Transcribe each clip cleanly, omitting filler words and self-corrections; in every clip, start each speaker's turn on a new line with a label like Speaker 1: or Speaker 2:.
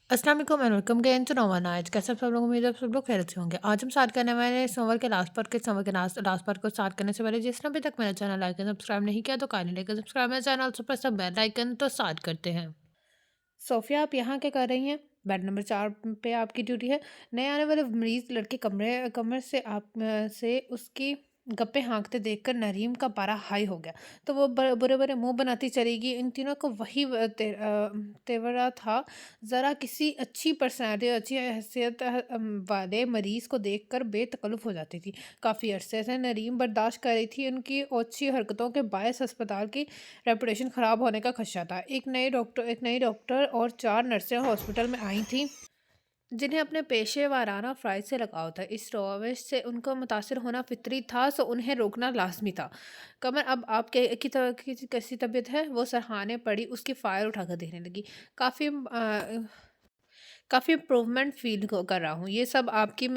Speaker 1: अस्सलाम वालेकुम and welcome again to Nova Knights. कैसे आप सब लोग? उम्मीद है आप सब लोग खैरियत से होंगे। आज हम स्टार्ट करने वाले हैं सोमवार के लास्ट पार्ट को स्टार्ट करने से पहले जिसने अभी तक मेरा चैनल लाइक एंड सब्सक्राइब नहीं किया तो काइंडली लाइक एंड सब्सक्राइब मेरा channel, also press the bell icon. तो स्टार्ट करते हैं। सोफिया, आप यहाँ क्या कर रही हैं? बेड नंबर 4 पे आपकी ड्यूटी है। नए आने वाले मरीज लड़के कमरे कमर से से उसकी गप्पे हाँकते देखकर नरीम का पारा हाई हो गया। तो वो बुरे बुरे मुंह बनाती चलेगी। इन तीनों को वही तेवरा था। ज़रा किसी अच्छी पर्सनैलिटी, अच्छी हैसियत वाले मरीज को देखकर बेतकल्लुफ़ हो जाती थी। काफ़ी अरसे से नरीम बर्दाश्त कर रही थी। उनकी ओछी हरकतों के बायस अस्पताल की रेपुटेशन ख़राब होने का खदशा था। एक नई डॉक्टर और 4 नर्सें हॉस्पिटल में आई थीं, जिन्हें अपने पेशे वाराना फ़राइज़ से लगाव था। इस रॉवेश से उनको मुतासिर होना फ़ितरी था, सो उन्हें रोकना लाज़मी था। कमर, अब आपके की कैसी तबीयत है? वो सरहाने पड़ी उसकी फ़ाइल उठाकर देखने लगी। काफ़ी काफ़ी इम्प्रूवमेंट फ़ील कर रहा हूँ। ये सब आपकी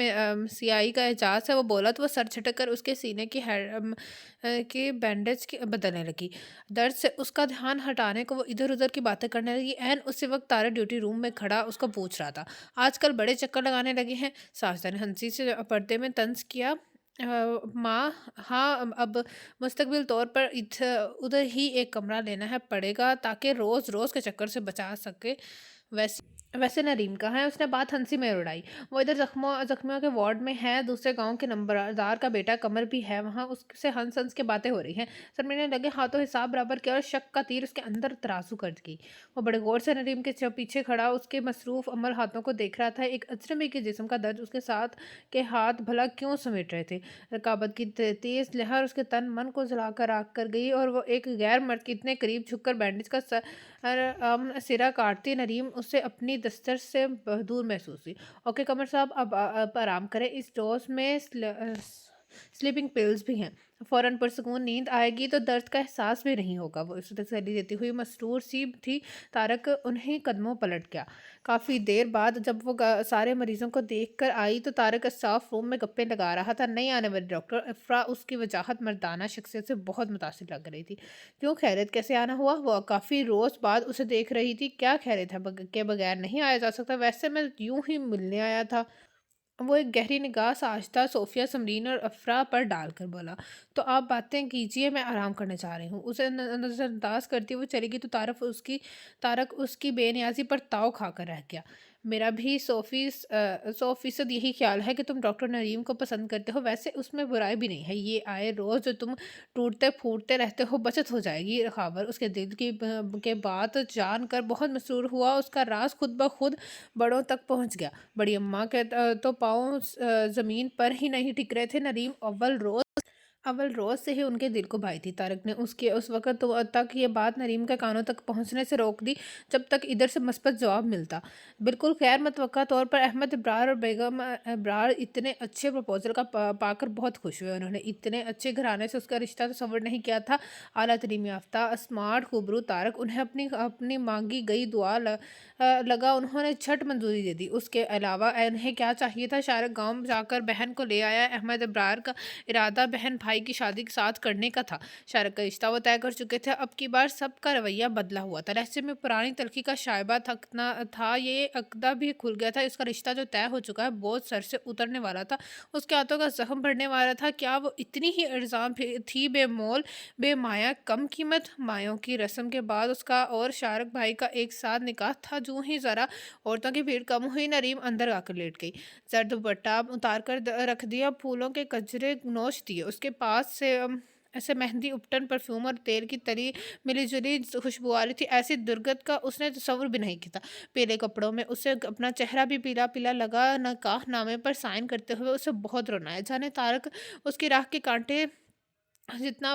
Speaker 1: सियाई का एहसास है? वो बोला तो वो सर झटक कर उसके सीने की बैंडेज बदलने लगी। दर्द से उसका ध्यान हटाने को वो इधर-उधर की बातें करने लगी। ऐन उसी वक़्त तारा ड्यूटी रूम में खड़ा उसको पूछ रहा था। आजकल बड़े चक्कर लगाने लगे हैं। साजदा ने हंसी से पर्दे में तंज़ किया। माँ, हाँ, अब मुस्तक़बिल तौर पर उधर ही एक कमरा लेना पड़ेगा ताकि रोज़-रोज़ के चक्कर से बचा सके। वैसे वैसे नरीम कहाँ है? उसने बात हंसी में उड़ाई। वो इधर जख्मियों के वार्ड में है। दूसरे गांव के नंबरदार का बेटा कमर भी है वहाँ। उससे हंस हंस के बातें हो रही हैं। सरमी ने लगे हाथों हिसाब बराबर किया और शक का तीर उसके अंदर तराजू कर गई। वो बड़े गौर से नरीम के पीछे खड़ा उसके मसरूफ अमल हाथों को देख रहा था। एक अजनबी के जिस्म का दर्द उसके साथ के हाथ भला क्यों समेट रहे थे? रकाबत की तेज लहर उसके तन मन को जला कर आग कर गई और वो एक गैर मर्द के इतने करीब झुककर बैंडेज का सिरा काटती नरीम उससे अपनी दस्तर से दूर महसूस हुई। ओके कमर साहब, अब आप आराम करें। इस डोज में स्लीपिंग पिल्स भी हैं। फ़ौरन पुरसकून नींद आएगी तो दर्द का एहसास भी नहीं होगा। वो उसे तसल्ली देती हुई मसरूर सी थी। तारक उन्हीं कदमों पलट गया। काफ़ी देर बाद जब वो सारे मरीजों को देख कर आई तो तारक स्टाफ रूम में गप्पे लगा रहा था। नई आने वाली डॉक्टर अफरा उसकी वजाहत मर्दाना शख्सियत से बहुत मुतासिर लग रही थी। क्यों, खैरियत कैसे आना हुआ? वो काफ़ी रोज़ बाद उसे देख रही थी। क्या खैरियत है? के बगैर नहीं आया जा सकता। वैसे मैं यूं ही मिलने आया था। वो एक गहरी निगाह साजदा, सोफिया, समरीन और अफरा पर डालकर बोला, तो आप बातें कीजिए, मैं आराम करने जा रही हूँ। उसे नज़रअंदाज करती हुए चलेगी तो तारक उसकी बेनियाजी पर ताव खाकर रह गया। मेरा भी 100% यही ख्याल है कि तुम डॉक्टर नरीम को पसंद करते हो। वैसे उसमें बुराई भी नहीं है। ये आए रोज़ जो तुम टूटते फूटते रहते हो, बचत हो जाएगी। खबर उसके दिल के बात जानकर बहुत मसरूर हुआ। उसका राज खुद ब खुद बड़ों तक पहुँच गया। बड़ी अम्मा के तो पाँव ज़मीन पर ही नहीं टिक रहे थे। नरीम अव्वल रोज़ से ही उनके दिल को भाई थी। तारक ने उसके उस वक़्त तक ये बात नरीम के कानों तक पहुँचने से रोक दी, जब तक इधर से मस्बत जवाब मिलता। बिल्कुल गैर मुतवक्का तौर पर अहमद इब्रार और बेगम इब्रार इतने अच्छे प्रपोज़ल का पाकर बहुत खुश हुए। उन्होंने इतने अच्छे घराने से उसका रिश्ता तसव्वुर नहीं किया था। आला तरीम याफ्ता, स्मार्ट, खूबरू तारक उन्हें अपनी अपनी मांगी गई दुआ लगा। उन्होंने झट मंजूरी दे दी। उसके अलावा उन्हें क्या चाहिए था? शायद गाँव जाकर बहन को ले आया। अहमद इब्रार का इरादा बहन भाई की शादी के साथ करने का था। शायद का रिश्ता वो तय कर चुके थे। अब की बार सबका रवैया बदला हुआ था। लहजे में पुरानी तलखी का शायबा थकना था। ये अकदा भी खुल गया था। इसका रिश्ता जो तय हो चुका है बोझ सर से उतरने वाला था। उसके हाथों का जख्म भरने वाला था। क्या वो इतनी ही इल्ज़ाम थी बेमोल बेमाया कम कीमत? मायों की रस्म के बाद उसका और शारक भाई का एक साथ निकाह था। जूं ही ज़रा औरतों की भीड़ कम हुई, नरीम अंदर आकर लेट गई। सर दुपट्टा उतार कर रख दिया, फूलों के गजरे नोच दिए। उसके पास से ऐसे मेहंदी, उपटन, परफ्यूम और तेल की तली मिली जुली खुशबू आ रही थी। ऐसी दुर्गत का उसने तसव्वुर भी नहीं किया था। पीले कपड़ों में उसे अपना चेहरा भी पीला पीला लगा। नकाह नामे पर साइन करते हुए उसे बहुत रोना है। जाने तारक उसकी राह के कांटे जितना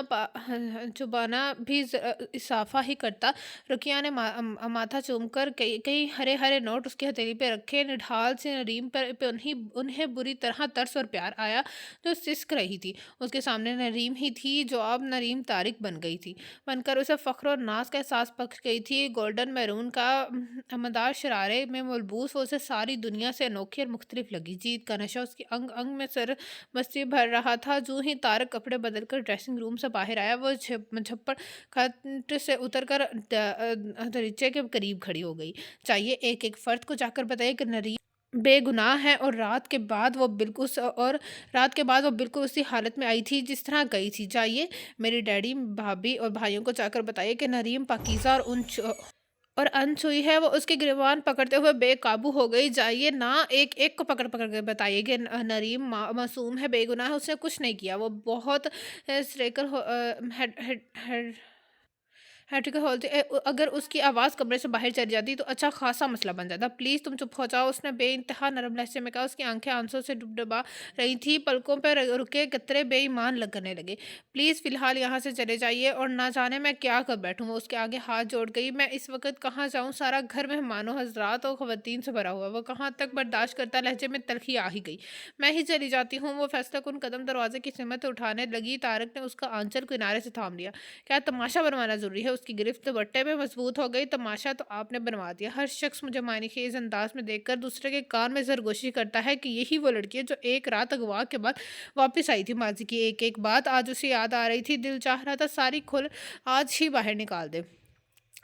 Speaker 1: चुबाना भी इजाफा ही करता। रुकिया ने माथा चूमकर कई कई हरे हरे नोट उसकी हथेली पे रखे। निढाल से नरीम पे उन्हें बुरी तरह तरस और प्यार आया, जो सिसक रही थी। उसके सामने नरीम ही थी जो अब नरीम तारिक बन गई थी। बनकर उसे फख्र और नाज का एहसास बख्श गई थी। गोल्डन मैरून का मदार शरारे में मलबूस वो उसे सारी दुनिया से अनोखी और मुख्तलिफ लगी। जीत का नशा उसकी अंग अंग में सर मस्ती भर रहा था। जो ही तारक कपड़े बदल कर ड्रेसिंग ड्रेसिंग रूम से बाहर आया। वो झप्पड़ खट से उतर कर दरीचे के करीब खड़ी हो गई। चाहिए एक एक फर्द को जाकर बताइए कि नरीम बेगुनाह है, और रात के बाद वो बिल्कुल उसी हालत में आई थी जिस तरह गई थी। जाइए मेरी डैडी, भाभी और भाइयों को जाकर बताइए कि नरीम पाकीज़ा और अनछुई है। वो उसके गिरबान पकड़ते हुए बेकाबू हो गई। जाइए ना एक एक को पकड़ पकड़ के बताइए कि नरीम मासूम है, बेगुनाह है, उसने कुछ नहीं किया। वो बहुत स्ट्रेकर हो हेड हेड हेड हैट्रिक होती अगर उसकी आवाज़ कमरे से बाहर चली जाती तो अच्छा खासा मसला बन जाता। प्लीज़ तुम चुप हो जाओ, उसने बेइंतहा नरम लहजे में कहा। उसकी आंखें आंसू से डुबडुबा रही थी, पलकों पर रुके कतरे बेईमान लगने लगे। प्लीज़ फ़िलहाल यहाँ से चले जाइए, और ना जाने मैं क्या कर बैठूँ। वो उसके आगे हाथ जोड़ गई। मैं इस वक्त कहाँ जाऊँ? सारा घर मेहमानों, हजरात और ख़वातीन से भरा हुआ। वो कहाँ तक बर्दाश्त करता? लहजे में तलखी आ ही गई। मैं ही चली जाती हूँ। वो फैसला कुन कदम दरवाजे की सिमत उठाने लगी। तारक ने उसका आंचल किनारे से थाम लिया। क्या तमाशा बनवाना ज़रूरी है? उसकी गिरफ्त बट्टे में मजबूत हो गई। तमाशा तो आपने बनवा दिया। हर शख्स मुझे मायनेखेज अंदाज में देखकर दूसरे के कान में सरगोशी करता है कि यही वो लड़की है जो एक रात अगवा के बाद वापस आई थी। माजी की एक एक बात आज उसे याद आ रही थी। दिल चाह रहा था सारी खुल आज ही बाहर निकाल दे।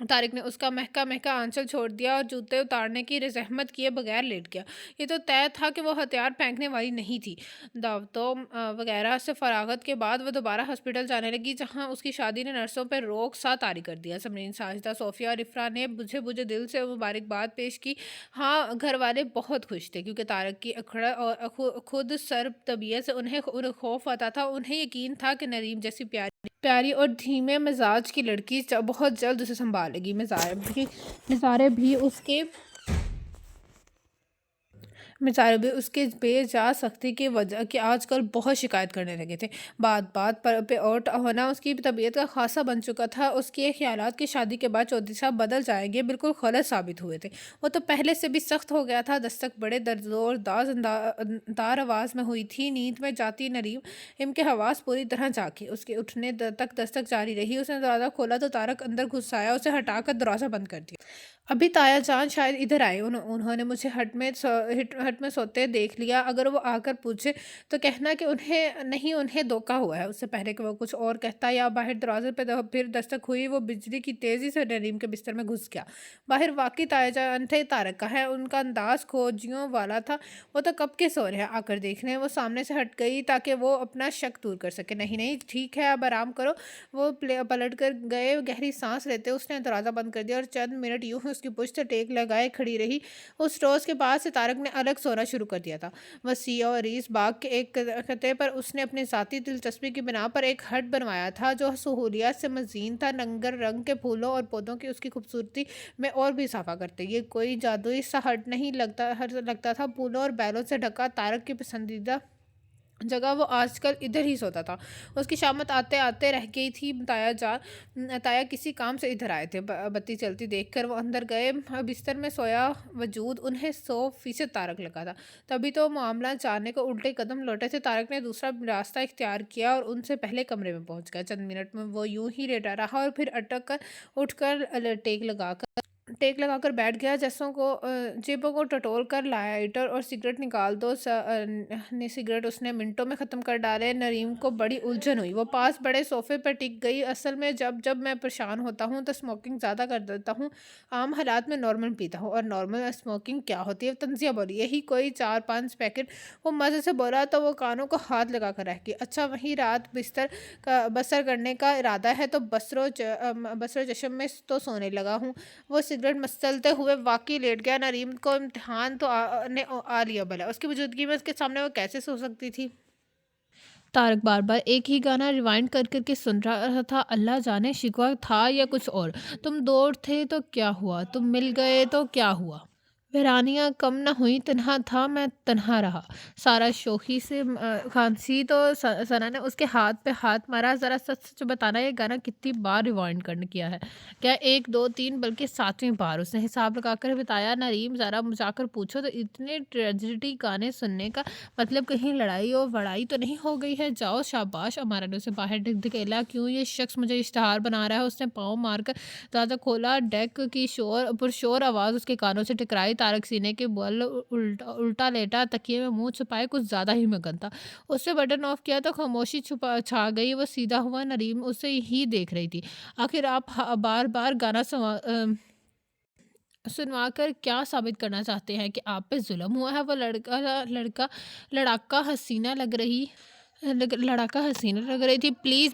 Speaker 1: तारिक ने उसका महका महका आंचल छोड़ दिया और जूते उतारने की ज़हमत किए बगैर लेट गया। ये तो तय था कि वो हथियार फेंकने वाली नहीं थी। दावतों वगैरह से फरागत के बाद वो दोबारा हॉस्पिटल जाने लगी, जहां उसकी शादी ने नर्सों पर रोक सा तारी कर दिया। समरीन, साजिदा, सोफिया और इफ्रा ने बुझे बुझे दिल से मुबारकबाद पेश की। हाँ, घर वाले बहुत खुश थे, क्योंकि तारक की अखड़ा और खुद सर्ब तबीयत से उन्हें खौफ आता था। उन्हें यकीन था कि नरीम जैसी प्यारी प्यारी और धीमे मिजाज की लड़की बहुत जल्द उसे संभालेगी। मिसाल भी उसके बेजा सख्ती की वजह कि आजकल बहुत शिकायत करने लगे थे। बात बात पर पे और होना उसकी तबीयत का खासा बन चुका था। उसके ख्यालात की शादी के बाद चौधरी साहब बदल जाएंगे बिल्कुल गलत साबित हुए थे। वो तो पहले से भी सख्त हो गया था। दस्तक बड़े दार आवाज़ में हुई थी। नींद में जाती नरीम इनके हवास पूरी तरह जागी। उसके उठने तक दस्तक जारी रही। उसने दरवाज़ा खोला तो तारक अंदर घुस आया। उसे हटाकर दरवाज़ा बंद कर दिया। अभी ताया जान शायद इधर आए। उन्होंने मुझे हट में सोते देख लिया। अगर वो आकर पूछे तो कहना कि उन्हें धोखा हुआ है। उससे पहले कि वो कुछ और कहता या बाहर दरवाजे पे फिर दस्तक हुई। वो बिजली की तेज़ी से नरीम के बिस्तर में घुस गया। बाहर वाकई ताया जान थे। तारक का है। उनका अंदाज खोजियों वाला था। वो तो कब के सो रहे हैं, आकर देख रहे हैं। वो सामने से हट गई ताकि वो अपना शक दूर कर सके। नहीं नहीं ठीक है, अब आराम करो। वो पलट कर गए। गहरी सांस लेते उसने दरवाज़ा बंद कर दिया और चंद मिनट यूं ही उसकी पुश्त टेक लगाए खड़ी रही। उस रोज़ के बाद से तारक ने अलग सोना शुरू कर दिया था। वसीया और रीस बाग के एक खत्ते पर उसने अपनी ज़ाती दिलचस्पी की बिना पर एक हट बनवाया था, जो सहूलियत से मज़ीन था। नंगर रंग के फूलों और पौधों की उसकी खूबसूरती में और भी इजाफा करते। ये कोई जादुई सा हट नहीं लगता था। फूलों और बैलों से ढका तारक की पसंदीदा जगह। वो आजकल इधर ही सोता था। उसकी शामत आते आते रह गई थी। ताया किसी काम से इधर आए थे। बत्ती चलती देखकर वो अंदर गए। बिस्तर में सोया वजूद उन्हें 100% तारक लगा था। तभी तो मामला जानने को उल्टे कदम लौटे थे। तारक ने दूसरा रास्ता इख्तियार किया और उनसे पहले कमरे में पहुंच गया। चंद मिनट में वो यूं ही लेटा रहा और फिर अटक कर उठकर टेक लगाकर बैठ गया। जेबों को टटोल कर लाइटर और सिगरेट निकाल दो। सिगरेट उसने मिनटों में ख़त्म कर डाले। नरीम को बड़ी उलझन हुई। वो पास बड़े सोफे पर टिक गई। असल में जब मैं परेशान होता हूँ तो स्मोकिंग ज़्यादा कर देता हूँ। आम हालात में नॉर्मल पीता हूँ। और नॉर्मल स्मोकिंग क्या होती है? तंजिया बोली। यही कोई 4-5 पैकेट। वो मज़े से बोला तो वो कानों को हाथ लगा कर रह गई। अच्छा, वही रात बसर करने का इरादा है तो बसरो चशम में तो सोने लगा हूँ। वो सिगरेट मसलते हुए वाकई लेट गया। नरीम को इम्तिहान तो आ लिया भला। उसकी मौजूदगी में उसके सामने वो कैसे सो सकती थी? तारक बार बार एक ही गाना रिवाइंड कर करके सुन रहा था। अल्लाह जाने शिकवा था या कुछ और। तुम दूर थे तो क्या हुआ, तुम मिल गए तो क्या हुआ। वीरानियाँ कम न हुई, तन्हा था मैं तन्हा रहा। सारा शोखी से खांसी तो सना ने उसके हाथ पे हाथ मारा। ज़रा सच सच बताना, ये गाना कितनी बार रिवाइंड करने किया है? क्या 1 2 3 बल्कि 7वीं बार? उसने हिसाब लगाकर बताया। नरीम, ज़रा जाकर पूछो तो इतने ट्रेजिडी गाने सुनने का मतलब कहीं लड़ाई और वड़ाई तो नहीं हो गई है? जाओ शाबाश। अमारा ने उसे बाहर धकेला। क्यों ये शख्स मुझे इश्तहार बना रहा है? उसने पाँव मारकर दरवाज़ा खोला। डेक की पुरशोर आवाज़ उसके कानों से टकराई। طارق सीने के बल उल्टा उल्टा लेटा तकिए में मुँह छुपाए कुछ ज़्यादा ही मगन था। उसने बटन ऑफ किया तो खामोशी छुपा छा गई। वो सीधा हुआ, नरीम उसे ही देख रही थी। आखिर आप बार-बार गाना सुनवा कर क्या साबित करना चाहते हैं कि आप पे ज़ुल्म हुआ है? वो लड़का लड़ाका हसीना लग रही लड़ाका हसीना लग रही थी। प्लीज़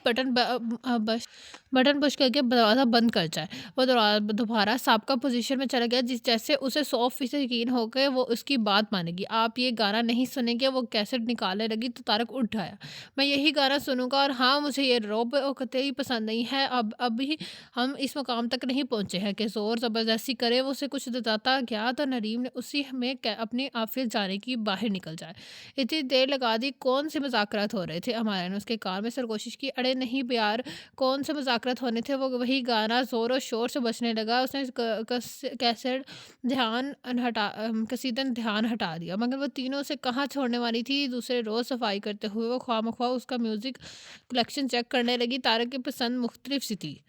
Speaker 1: बटन पुश करके दरवाज़ा बंद कर जाए। वो दोबारा साबका पोजीशन में चला गया, जैसे उसे 100% यकीन हो गया वो उसकी बात मानेगी। आप ये गाना नहीं सुनेंगे? वो कैसेट निकालने लगी तो तारक उठ आया। मैं यही गाना सुनूंगा, और हाँ, मुझे ये रौब कतई पसंद नहीं है। अब अभी हम इस मुकाम तक नहीं पहुंचे हैं कि जोर ज़बरदस्ती करे। वो उसे कुछ बताता गया तो नरीम ने उसी में अपनी आफियत जाने की बाहर निकल जाए। इतनी देर लगा दी, कौन से मुज़ाकरात हो रहे थे? अमाया ने उसके कान में सरगोशिश की। अरे नहीं यार, कौन से मुज़ाकरात होने थे? वो वही गाना ज़ोर शोर से बजने लगा। उसने कैसेट कसीदन ध्यान हटा दिया, मगर वो तीनों उसे कहाँ छोड़ने वाली थी। दूसरे रोज़ सफाई करते हुए वो ख्वामख्वाह उसका म्यूज़िक कलेक्शन चेक करने लगी। तारक की पसंद मुख्तलिफ सी थी,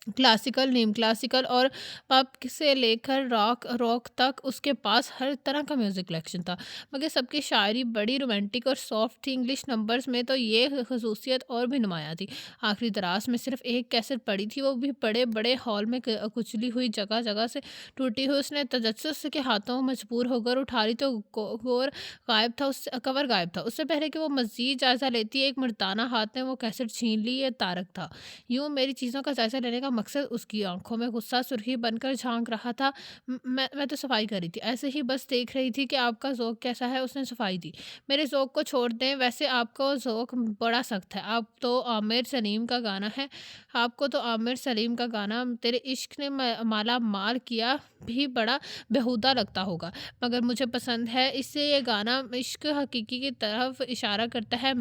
Speaker 1: क्लासिकल, नीम क्लासिकल और पॉप से लेकर रॉक रॉक तक। उसके पास हर तरह का म्यूज़िक कलेक्शन था, मगर सबकी शायरी बड़ी रोमांटिक और सॉफ्ट थी। इंग्लिश नंबर्स में तो ये खसूसियत और भी नुमाया थी। आखिरी दराज में सिर्फ एक कैसेट पड़ी थी, वो भी बड़े बड़े हॉल में कुचली हुई, जगह जगह से टूटी हुई। उसने तजस्सुस के हाथों में मजबूर होकर उठा ली तो गोर गायब था, उससे कवर गायब था। उससे पहले कि वो मज़ीद जायज़ा लेती, एक मर्दाना हाथ ने वो कैसेट छीन ली। ये तारक था। यूँ मेरी चीज़ों का जायज़ा लेने का मकसद। उसकी आंखों में गुस्सा सुर्खी बनकर झांक रहा था। मैं तो सफाई कर रही थी, ऐसे ही बस देख रही थी कि आपका ज़ौक़ कैसा है। उसने सफाई दी। मेरे ज़ौक़ को छोड़ दें, वैसे आपका ज़ौक़ बड़ा सख्त है। आप तो आमिर सलीम का गाना है, आपको तो आमिर सलीम का गाना तेरे इश्क ने माला माल किया भी बड़ा बेहुदा लगता होगा, मगर मुझे पसंद है। इससे ये गाना इश्क हकीकी की तरफ इशारा करता है।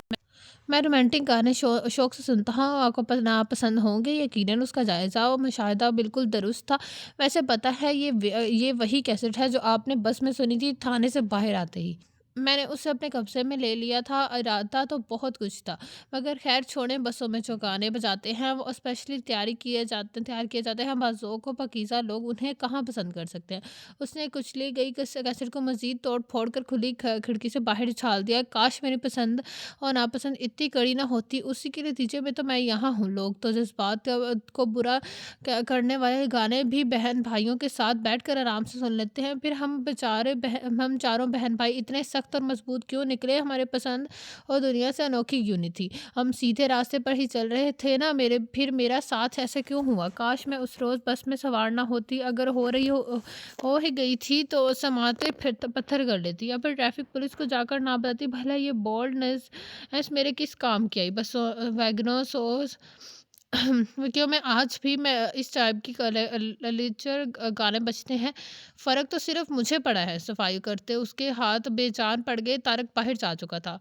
Speaker 1: मैं रोमांटिक गाने शौक से सुनता हूँ, आपको नापसंद होंगे। यकीनन उसका जायज़ा और मुशाहिदा बिल्कुल दुरुस्त था। वैसे पता है, ये वही कैसेट है जो आपने बस में सुनी थी थाने से बाहर आते ही। मैंने उसे अपने कब्ज़े में ले लिया था। इरादा तो बहुत कुछ था, मगर ख़ैर छोड़ें। बसों में जो गाने बजाते हैं वो स्पेशली तैयार किए जाते हैं। बाज़ोक़ व पाकीज़ा लोग उन्हें कहाँ पसंद कर सकते हैं। उसने कुचली गई कैसेट को मज़ीद तोड़-फोड़ कर खुली खिड़की से बाहर उछाल दिया। काश मेरी पसंद और नापसंद इतनी कड़ी ना होती। उसी के नतीजे में तो मैं यहाँ हूँ। लोग तो जज़्बात को बुरा करने वाले गाने भी बहन भाइयों के साथ बैठकर आराम से सुन लेते हैं। फिर हम चारों बहन भाई इतने सख्त और मजबूत क्यों निकले? हमारे पसंद और दुनिया से अनोखी क्यों नहीं थी? हम सीधे रास्ते पर ही चल रहे थे ना। फिर मेरा साथ ऐसा क्यों हुआ? काश मैं उस रोज़ बस में सवार ना होती। अगर हो ही गई थी तो समाते फिर पत्थर कर लेती, या फिर ट्रैफिक पुलिस को जाकर ना बताती। भला ये बोल्डनेस मेरे किस काम की आई? बस वैगनों सोस क्यों मैं आज भी मैं इस टाइप की लिटरेचर गाने बजते हैं। फ़र्क तो सिर्फ मुझे पड़ा है। सफाई करते उसके हाथ बेजान पड़ गए। तारक बाहर जा चुका था।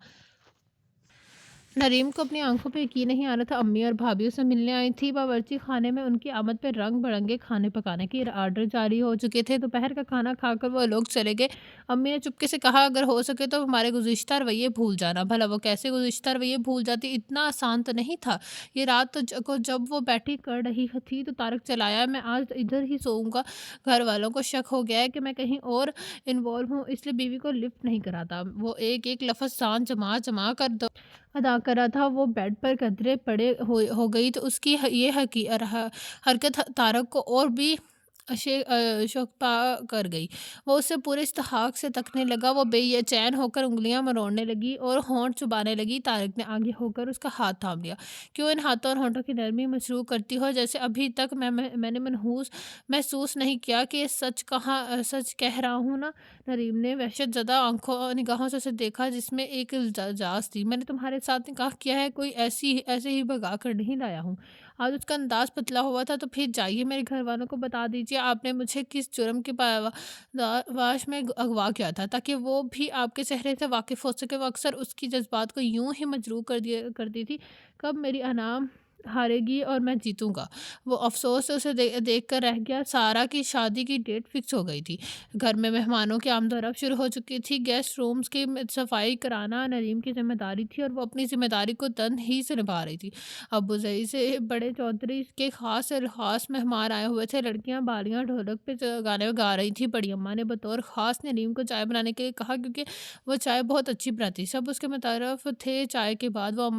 Speaker 1: नरीम को अपनी आंखों पे यकीन नहीं आ रहा था। अम्मी और भाभी उसे मिलने आई थी। बावर्ची खाने में उनकी आमद पे रंग बिरंगे खाने पकाने के आर्डर जारी हो चुके थे। दोपहर का खाना खाकर वो लोग चले गए। अम्मी ने चुपके से कहा, अगर हो सके तो हमारे गुज़िश्ता रवैये भूल जाना। भला वो कैसे गुज़िश्ता रवैये भूल जाती? इतना आसान तो नहीं था। ये रात को जब वो बैठी कर रही थी तो तारक चलाया, मैं आज इधर ही सोऊंगा। घर वालों को शक हो गया है कि मैं कहीं और इन्वॉल्व हूँ, इसलिए बीवी को लिफ्ट नहीं कराता। वो एक एक लफ्ज़ जान जमा जमा कर अदा कर रहा था। वो बेड पर कतरे पड़े हो गई तो उसकी हरकत तारक को और भी शोकपा कर गई। वो उससे पूरे इस्तहाक से तकने लगा। वो बेचैन होकर उंगलियां मरोड़ने लगी और होंठ चुबाने लगी। तारक ने आगे होकर उसका हाथ थाम लिया। क्यों इन हाथों और होंठों की नरमी मशरू करती हो? जैसे अभी तक मैंने महसूस नहीं किया कि ये सच कह रहा हूँ ना। नरीम ने वहशत ज़दा आंखों निगाहों से उसे देखा, जिसमें एक इल्जाज थी। मैंने तुम्हारे साथ निकाह किया है, कोई ऐसे ही भगा कर नहीं लाया हूँ। आज उसका अंदाज पतला हुआ था। तो फिर जाइए, मेरे घर वालों को बता दीजिए आपने मुझे किस जुर्म के वाश में अगवा किया था, ताकि वो भी आपके चेहरे से वाकिफ़ हो सके। वो अक्सर उसकी जज्बात को यूं ही मजरूह करती थी। कब मेरी ہارے گی اور میں جیتوں گا۔ وہ افسوس سے اسے دیکھ کر رہ گیا۔ سارا کی شادی کی ڈیٹ فکس ہو گئی تھی۔ گھر میں مہمانوں کی آمد و رفت شروع ہو چکی تھی۔ گیسٹ رومز کی صفائی کرانا نریم کی ذمہ داری تھی اور وہ اپنی ذمہ داری کو تن ہی سے نبھا رہی تھی۔ ابو ظہیر سے بڑے چودھری کے خاص مہمان آئے ہوئے تھے۔ لڑکیاں بالیاں ڈھولک پہ گانے گا رہی تھی۔ بڑی اماں نے بطور خاص نریم کو چائے بنانے کے لیے کہا کیونکہ وہ چائے بہت اچھی بناتی۔ سب اس کے مطرف تھے۔ چائے کے بعد وہ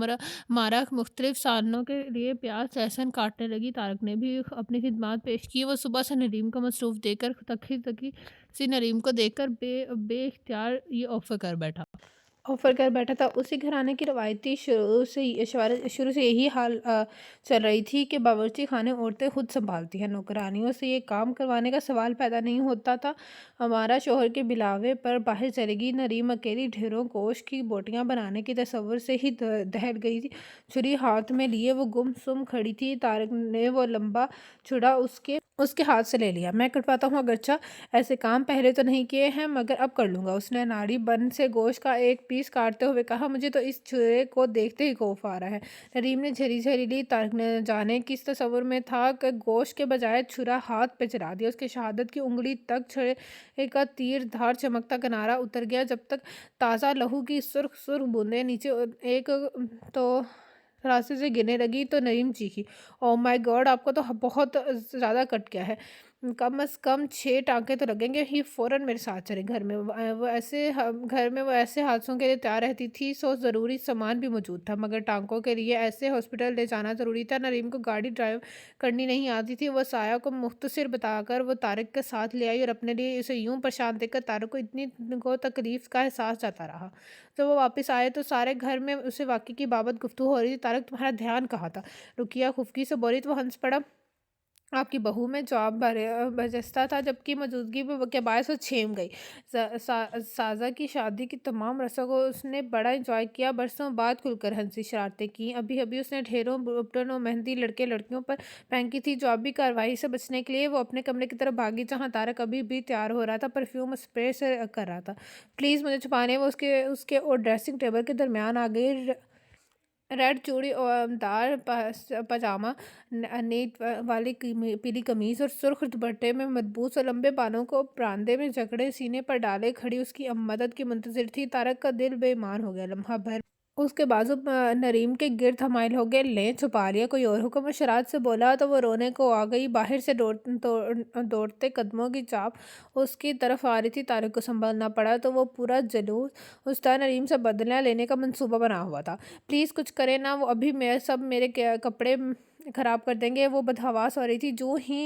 Speaker 1: مارا مختلف سالنوں کے لیے پیاز لہسن کاٹنے لگی۔ طارق نے بھی اپنی خدمات پیش کی۔ وہ صبح سے نریم کو مصروف دیکھ کر تکی سی نریم کو دیکھ کر بے اختیار یہ آفر کر بیٹھا تھا۔ اسی گھرانے کی روایتی شروع سے یہی حال چل رہی تھی کہ باورچی خانے عورتیں خود سنبھالتی ہیں۔ نوکرانیوں سے یہ کام کروانے کا سوال پیدا نہیں ہوتا تھا۔ ہمارا شوہر کے بلاوے پر باہر چلے گی نریم اکیلی ڈھیروں گوشت کی بوٹیاں بنانے کے تصور سے ہی دہل گئی تھی۔ چھری ہاتھ میں لیے وہ گم سم کھڑی تھی۔ طارق نے وہ لمبا چھڑا اس کے ہاتھ سے لے لیا۔ میں کٹواتا ہوں، اگرچہ ایسے کام پہلے تو نہیں کیے ہیں مگر اب کر لوں گا۔ اس نے ناڑی بن سے گوشت کا ایک پیس کاٹتے ہوئے کہا، مجھے تو اس چھرے کو دیکھتے ہی خوف آ رہا ہے۔ نریم نے جھری لی۔ طارق نے جانے کس تصور میں تھا کہ گوشت کے بجائے چھرا ہاتھ پہ چلا دیا۔ اس کے شہادت کی انگلی تک چھرے کا تیر دھار چمکتا کنارہ اتر گیا۔ جب تک تازہ لہو کی سرخ بوندیں نیچے ایک تو راستے سے گرنے لگی تو نریم چیخی، او مائی گاڈ، آپ کو تو بہت زیادہ کٹ گیا ہے۔ کم از کم 6 ٹانکے تو لگیں گے۔ یہ فوراً میرے ساتھ چلے۔ گھر میں وہ ایسے حادثوں کے لیے تیار رہتی تھی۔ ضروری سامان بھی موجود تھا مگر ٹانکوں کے لیے ایسے ہاسپٹل لے جانا ضروری تھا۔ نریم کو گاڑی ڈرائیو کرنی نہیں آتی تھی۔ وہ سایہ کو مختصر بتا کر وہ طارق کے ساتھ لے آئی اور اپنے لیے اسے یوں پریشان دیکھ کر طارق کو اتنی تکلیف کا احساس جاتا رہا۔ جب وہ واپس آئے تو سارے گھر میں اسے واقعے کی بابت گفتگو ہو رہی تھی۔ طارق، تمہارا دھیان کہاں تھا؟ رقیہ خفگی سے بولی تو وہ ہنس پڑا۔ آپ کی بہو میں جواب برجستہ تھا جبکہ موجودگی کے باعث وہ چھیم گئی۔ سازا کی شادی کی تمام رسموں کو اس نے بڑا انجوائے کیا۔ برسوں بعد کھل کر ہنسی، شرارتیں کیں۔ ابھی اس نے ڈھیروں بٹن و مہندی لڑکے لڑکیوں پر پھینکی تھی۔ جوابی کارروائی سے بچنے کے لیے وہ اپنے کمرے کی طرف بھاگی جہاں طارق ابھی بھی تیار ہو رہا تھا، پرفیوم اسپرے سے کر رہا تھا۔ پلیز مجھے چھپانے۔ وہ اس کے اور ڈریسنگ ٹیبل کے درمیان آ گئی۔ ریڈ چوڑی دار پاجامہ، نیٹ والی پیلی قمیض اور سرخ دوپٹے میں ملبوس اور لمبے بالوں کو پراندے میں جکڑے سینے پر ڈالے کھڑی اس کی مدد کی منتظر تھی۔ طارق کا دل بے ایمان ہو گیا۔ لمحہ بھر اس کے بازو نریم کے گرد حمائل ہو گئے۔ لیں، چھپا لیا کوئی اور حکم؟ وہ شرارت سے بولا تو وہ رونے کو آ گئی۔ باہر سے دوڑتے قدموں کی چاپ اس کی طرف آ رہی تھی۔ طارق کو سنبھلنا پڑا تو وہ پورا جلوس اس طرح نریم سے بدلہ لینے کا منصوبہ بنا ہوا تھا۔ پلیز کچھ کریں نا، وہ ابھی سب میرے کپڑے خراب کر دیں گے۔ وہ بدحواس ہو رہی تھی۔ جو ہی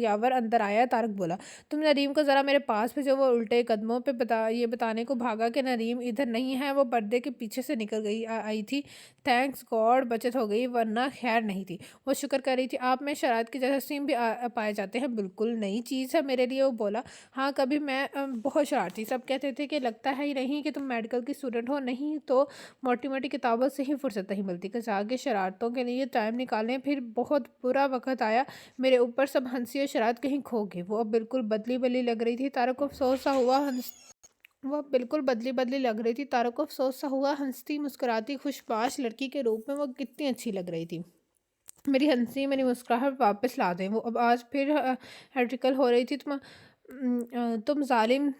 Speaker 1: یاور اندر آیا، طارق بولا، تم نریم کو ذرا میرے پاس بھیجو۔ وہ الٹے قدموں پہ یہ بتانے کو بھاگا کہ نریم ادھر نہیں ہے۔ وہ پردے کے پیچھے سے نکل آئی تھی۔ تھینکس گاڈ بچت ہو گئی ورنہ خیر نہیں تھی۔ وہ شکر کر رہی تھی۔ آپ میں شرارت کے جراثیم بھی پائے جاتے ہیں؟ بالکل نئی چیز ہے میرے لیے۔ وہ بولا، ہاں کبھی میں بہت شرارتی۔ سب کہتے تھے کہ لگتا ہے ہی نہیں کہ تم میڈیکل کی اسٹوڈنٹ ہو، نہیں تو موٹی کتابوں سے ہی فرصت نہیں ملتی۔ کچا کے شرارتوں کے لیے ٹائم نکالیں۔ پھر بہت برا وقت آیا میرے اوپر، سب ہنسی اور شرارت کہیں کھو گئی۔ وہ اب بالکل بدلی لگ رہی تھی۔ طارق کو افسوس سا ہوا۔ ہنستی مسکراتی خوشباش لڑکی کے روپ میں وہ کتنی اچھی لگ رہی تھی۔ میری ہنسی، میری مسکراہٹ واپس لا دیں۔ وہ اب آج پھر ہیٹریکل ہو رہی تھی۔ تم ظالم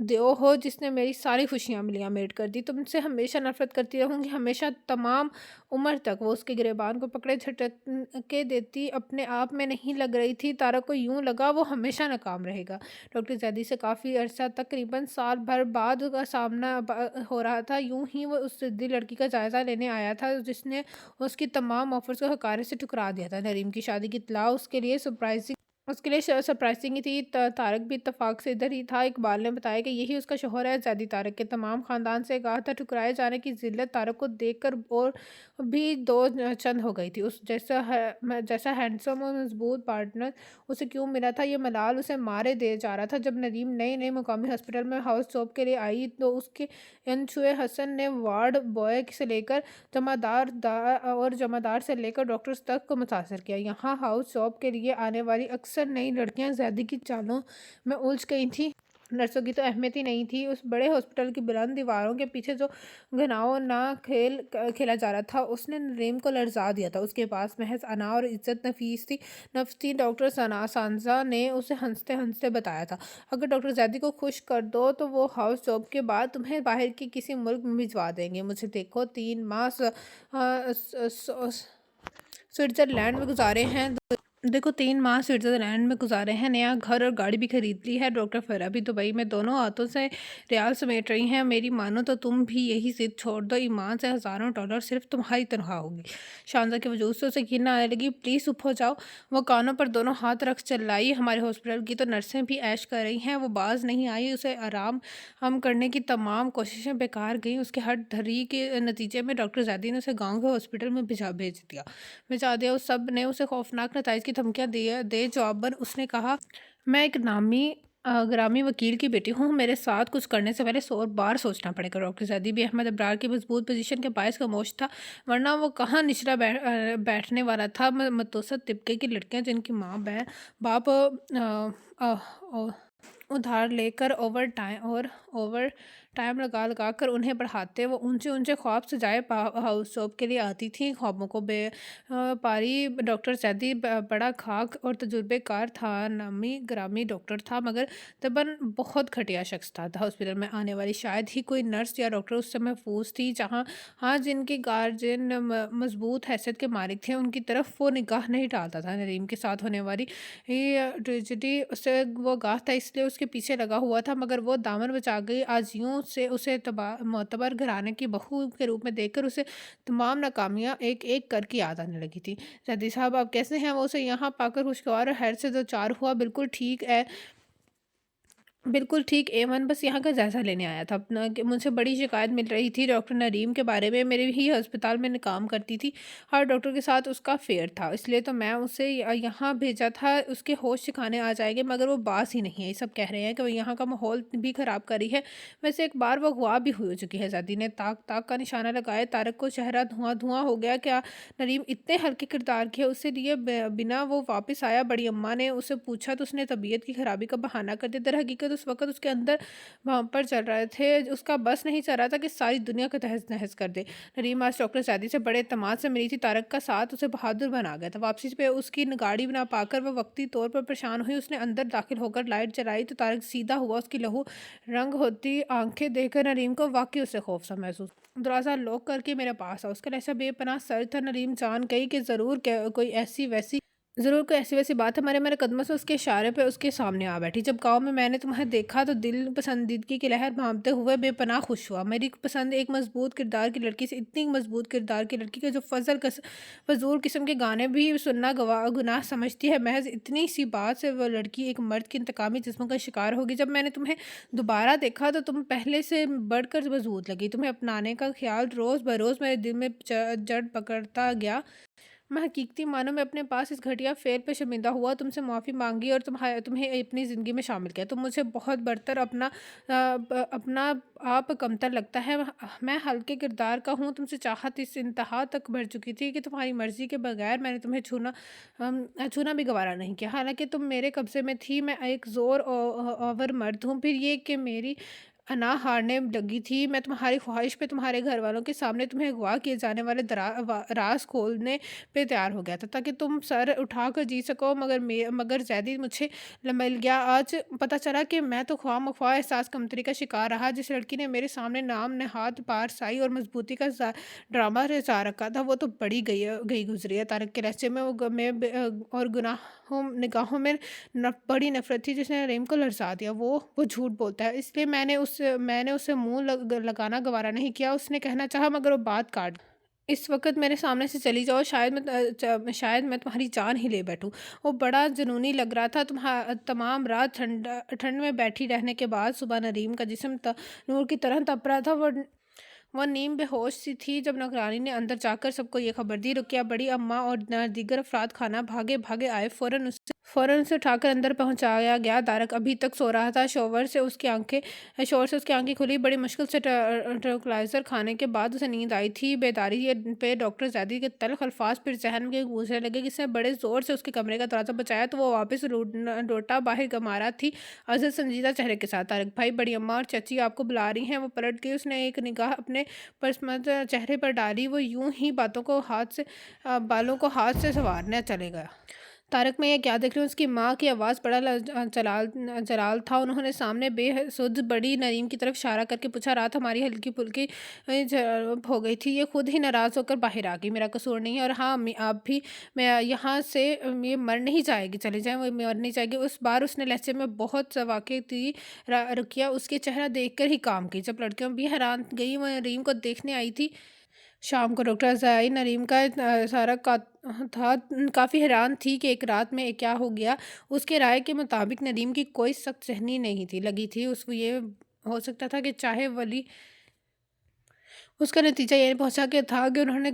Speaker 1: دیو ہو جس نے میری ساری خوشیاں ملیاں میٹ کر دی۔ تم سے ہمیشہ نفرت کرتی رہوں گی، ہمیشہ، تمام عمر تک۔ وہ اس کے گریبان کو پکڑے جھٹکے دیتی اپنے آپ میں نہیں لگ رہی تھی۔ طارق کو یوں لگا وہ ہمیشہ ناکام رہے گا۔ ڈاکٹر زیدی سے کافی عرصہ، تقریباً سال بھر بعد کا سامنا ہو رہا تھا۔ یوں ہی وہ اس ضدی لڑکی کا جائزہ لینے آیا تھا جس نے اس کی تمام آفرز کو حقارت سے ٹھکرا دیا تھا۔ نریم کی شادی کی اطلاع اس کے لیے سرپرائزنگ تھی۔ طارق بھی اتفاق سے ادھر ہی تھا۔ اقبال نے بتایا کہ یہی اس کا شوہر ہے۔ زیدی طارق کے تمام خاندان سے کہا تھا۔ ٹھکرائے جانے کی ذلت طارق کو دیکھ کر اور بھی دو چند ہو گئی تھی۔ اس جیسا ہینڈسم اور مضبوط پارٹنر اسے کیوں ملا تھا؟ یہ ملال اسے مارے دے جا رہا تھا۔ جب نریم نئے مقامی ہاسپٹل میں ہاؤس جاب کے لیے آئی تو اس کے انچوئے حسن نے وارڈ بوائے سے لے کر جمعدار سے لے کر ڈاکٹرز تک کو متاثر کیا۔ یہاں ہاؤس جاب کے لیے آنے والی اکثر نئی لڑکیاں زیدی کی چالوں میں الجھ گئی تھیں۔ नर्सों की तो अहमियत ही नहीं थी। उस बड़े हॉस्पिटल की बुलंद दीवारों के पीछे जो घनाओं ना खेला जा रहा था, उसने नरीम को लर्जा दिया था। उसके पास महज अना और इज्जत नफ्स थी। डॉक्टर सांजा ने उसे हंसते हंसते बताया था, अगर डॉक्टर जैदी को खुश कर दो तो वो हाउस जॉब के बाद तुम्हें बाहर के किसी मुल्क में भिजवा देंगे। मुझे देखो, 3 माह स्विट्जरलैंड में गुजारे हैं। नया घर और गाड़ी भी खरीद ली है। डॉक्टर फरा भी दुबई में दोनों हाथों से रियाल समेट रही हैं। मेरी मानो तो तुम भी यही जिद छोड़ दो। ईमान से हज़ारों डॉलर सिर्फ तुम्हारी तनख्वाह होगी। शानदार के वजूद से उसे घिन आने लगी। प्लीज़ चुप हो जाओ। वो कानों पर दोनों हाथ रख चिल्लाई, हमारे हॉस्पिटल की तो नर्सें भी ऐश कर रही हैं। वो बाज नहीं आई। उसे आराम हम करने की तमाम कोशिशें बेकार गईं। उसके हट धरी के नतीजे में डॉक्टर जैदी ने उसे गाँव के हॉस्पिटल में भेजा दिया। उस सब ने उसे खौफनाक नताइज की धमकियां दे जवाबन उसने कहा, मैं एक ग्रामी वकील की बेटी हूँ। मेरे साथ कुछ करने से पहले 100 बार सोचना पड़ेगा। डॉक्टर जैदी भी अहमद अब्रार की मजबूत पोजीशन के बायस खामोश था, वरना वो कहाँ निचला बैठने वाला था। मतवसत तबके की लड़कियां जिनकी माँ बाप उधार लेकर ओवर टाइम लगा कर उन्हें पढ़ाते, वो ऊंचे ऊंचे ख्वाब सजाए हाउस जॉब के लिए आती थी। ख्वाबों को पारी डॉक्टर जैदी बड़ा खाक और तजुर्बेकार था। नामी ग्रामी डॉक्टर था, मगर तबन बहुत घटिया शख्स था। हॉस्पिटल में आने वाली शायद ही कोई नर्स या डॉक्टर उससे महफूज थी। जहाँ हाँ जिनके गार्जियन मजबूत हैसियत के मालिक थे, उनकी तरफ वो निगाह नहीं डालता था। नरीम के साथ होने वाली ट्रेजिडी उसे वो गाह था, इसलिए उसके पीछे लगा हुआ था, मगर वो दामन बचा गई। आज यूं से उसे मोतबर घराने की बहू के रूप में देखकर उसे तमाम नाकामियां एक एक करके याद आने लगी थी। जैदी साहब, आप कैसे हैं? वो उसे यहाँ पाकर खुशगवार और हैर से दो चार हुआ। बिल्कुल ठीक A1, बस यहाँ का जायज़ा लेने आया था। अपना कि मुझे बड़ी शिकायत मिल रही थी डॉक्टर नरीम के बारे में। मेरे ही अस्पताल में काम करती थी। हर डॉक्टर के साथ उसका अफेयर था, इसलिए तो मैं उसे यहाँ भेजा था। उसके होश सिखाने आ जाएंगे, मगर वो बास ही नहीं है। ये सब कह रहे हैं कि वो यहाँ का माहौल भी ख़राब करी है। वैसे एक बार वो अगवा भी हो चुकी है। जैदी ने ताक का निशाना लगाया। तारक को चेहरा धुआं धुआं हो गया। क्या नरीम इतने हल्के किरदार के उसे लिए बिना वो वापस आया? बड़ी अम्मा ने उससे पूछा तो उसने तबीयत की खराबी का बहाना कर दिया। दर हकीकत उस वक़्त उसके अंदर वहाँ पर चल रहे थे, उसका बस नहीं चल रहा था कि सारी दुनिया को तहस-नहस कर दे। नरीम आज डॉक्टर जैदी से बड़े एतमाद से मिली थी। तारक का साथ उसे बहादुर बना गया था। वापसी पे उसकी गाड़ी ना पाकर वह वक्ती तौर पर परेशान हुई। उसने अंदर दाखिल होकर लाइट जलाई तो तारक सीधा हुआ। उसकी लहू रंग होती आंखें देखकर नरीम को वाकई उससे खौफ सा महसूस। दरवाज़ा लॉक करके मेरे पास आ। उसका ऐसा बेपनाह सर था। नरीम जान गई कि ज़रूर कोई ऐसी वैसी बात है। मेरे कदमों से उसके इशारे पे उसके सामने आ बैठी। जब गाँव में मैंने तुम्हें देखा तो दिल पसंदीदगी की लहर भांपते हुए बेपनाह खुश हुआ। मेरी पसंद एक मजबूत किरदार की लड़की से, इतनी मजबूत किरदार की लड़की के जो फजूल किस्म के गाने भी सुनना गुनाह समझती है। महज इतनी सी बात से वो लड़की एक मर्द की इंतकामी जिस्म का शिकार होगी। जब मैंने तुम्हें दोबारा देखा तो तुम पहले से बढ़कर मजबूत लगी। तुम्हें अपनाने का ख्याल रोज़ बरोज़ मेरे दिल में जड़ पकड़ता गया। मैं हकीकती मानो में अपने पास इस घटिया फ़ेल पे शर्मिंदा हुआ, तुमसे माफ़ी मांगी और तुम्हें अपनी ज़िंदगी में शामिल किया। तुम मुझे बहुत बरतर अपना आप कमतर लगता है। मैं हल्के किरदार का हूँ। तुमसे चाहत इस इंतहा तक बढ़ चुकी थी कि तुम्हारी मर्ज़ी के बगैर मैंने तुम्हें छूना भी गवारा नहीं किया। हालांकि तुम मेरे कब्ज़े में थी। मैं एक ज़ोर आवर मर्द हूँ। फिर ये कि मेरी अना हारने लगी थी। मैं तुम्हारी ख्वाहिश पे तुम्हारे घर वालों के सामने तुम्हें अगवा किए जाने वाले राज खोलने पे तैयार हो गया था, ताकि तुम सर उठाकर जी सको। मगर जैदी मुझे मिल गया। आज पता चला कि मैं तो ख्वाह एहसास कमतरी का शिकार रहा। जिस लड़की ने मेरे सामने नाम नहाद पारसाई और मजबूती का ड्रामा रचा रखा था, वो तो बड़ी गई गुजरी है। तारक के लहजे में और निगाहों में बड़ी नफरत थी, जिसने नरीम को लड़सा दिया। वो झूठ बोलता है, इसलिए मैंने उसे मुंह लगाना गवारा नहीं किया। उसने कहना चाहा, मगर वो बात काट। इस वक्त मेरे सामने से चली जाओ, शायद मैं तुम्हारी जान ही ले बैठूं। वो बड़ा जुनूनी लग रहा था। तमाम रात ठंड में बैठी रहने के बाद सुबह नरीम का जिस्म नूर की तरह तप रहा था। وہ نیم بے ہوش سی تھی جب نگرانی نے اندر جا کر سب کو یہ خبر دی۔ رقیہ بڑی اماں اور دیگر افراد خانہ بھاگے بھاگے آئے، فوراً اسے اٹھا کر اندر پہنچایا گیا۔ طارق ابھی تک سو رہا تھا۔ شور سے اس کی آنکھیں کھلی۔ بڑی مشکل سے ٹرانکلائزر کھانے کے بعد اسے نیند آئی تھی۔ بیداری پہ ڈاکٹر زیدی کے تلخ الفاظ پھر ذہن میں گونجنے لگے۔ کسی نے بڑے زور سے اس کے کمرے کا دروازہ بجایا تو وہ واپس لوٹا باہر گمارا تھی عزت سنجیدہ چہرے کے ساتھ۔ طارق بھائی، بڑی اماں اور چچی آپ کو بلا رہی ہیں۔ وہ پلٹ گئی۔ اس نے ایک نگاہ اپنے پرسمت چہرے پر ڈالی۔ وہ یوں ہی بالوں کو ہاتھ سے سنوارنے چلے گیا۔ طارق، میں یہ کیا دیکھ رہی ہوں؟ اس کی ماں کی آواز بڑا جلال تھا۔ انہوں نے سامنے بے سود بڑی نریم کی طرف اشارہ کر کے پوچھا، رات ہماری ہلکی پھلکی جھڑپ ہو گئی تھی، یہ خود ہی ناراض ہو کر باہر آ گئی۔ میرا قصور نہیں ہے، اور ہاں امی، آپ بھی یہاں سے یہ مر نہیں جائے گی، چلے جائیں، وہ مر نہیں جائے گی۔ اس بار اس نے لہجے میں بہت واقع تھی۔ رقیہ اس کے چہرہ دیکھ کر ہی کام کی۔ جب لڑکیاں بھی حیران گئی، وہ نریم کو دیکھنے آئی تھی۔ شام کو ڈاکٹر زائی نریم کا سارا تھا، کافی حیران تھی کہ ایک رات میں کیا ہو گیا۔ اس کے رائے کے مطابق نریم کی کوئی سخت ذہنی نہیں تھی لگی تھی۔ اس کو یہ ہو سکتا تھا کہ چاہے ولی اس کا نتیجہ یہ پہنچا کہ تھا کہ انہوں نے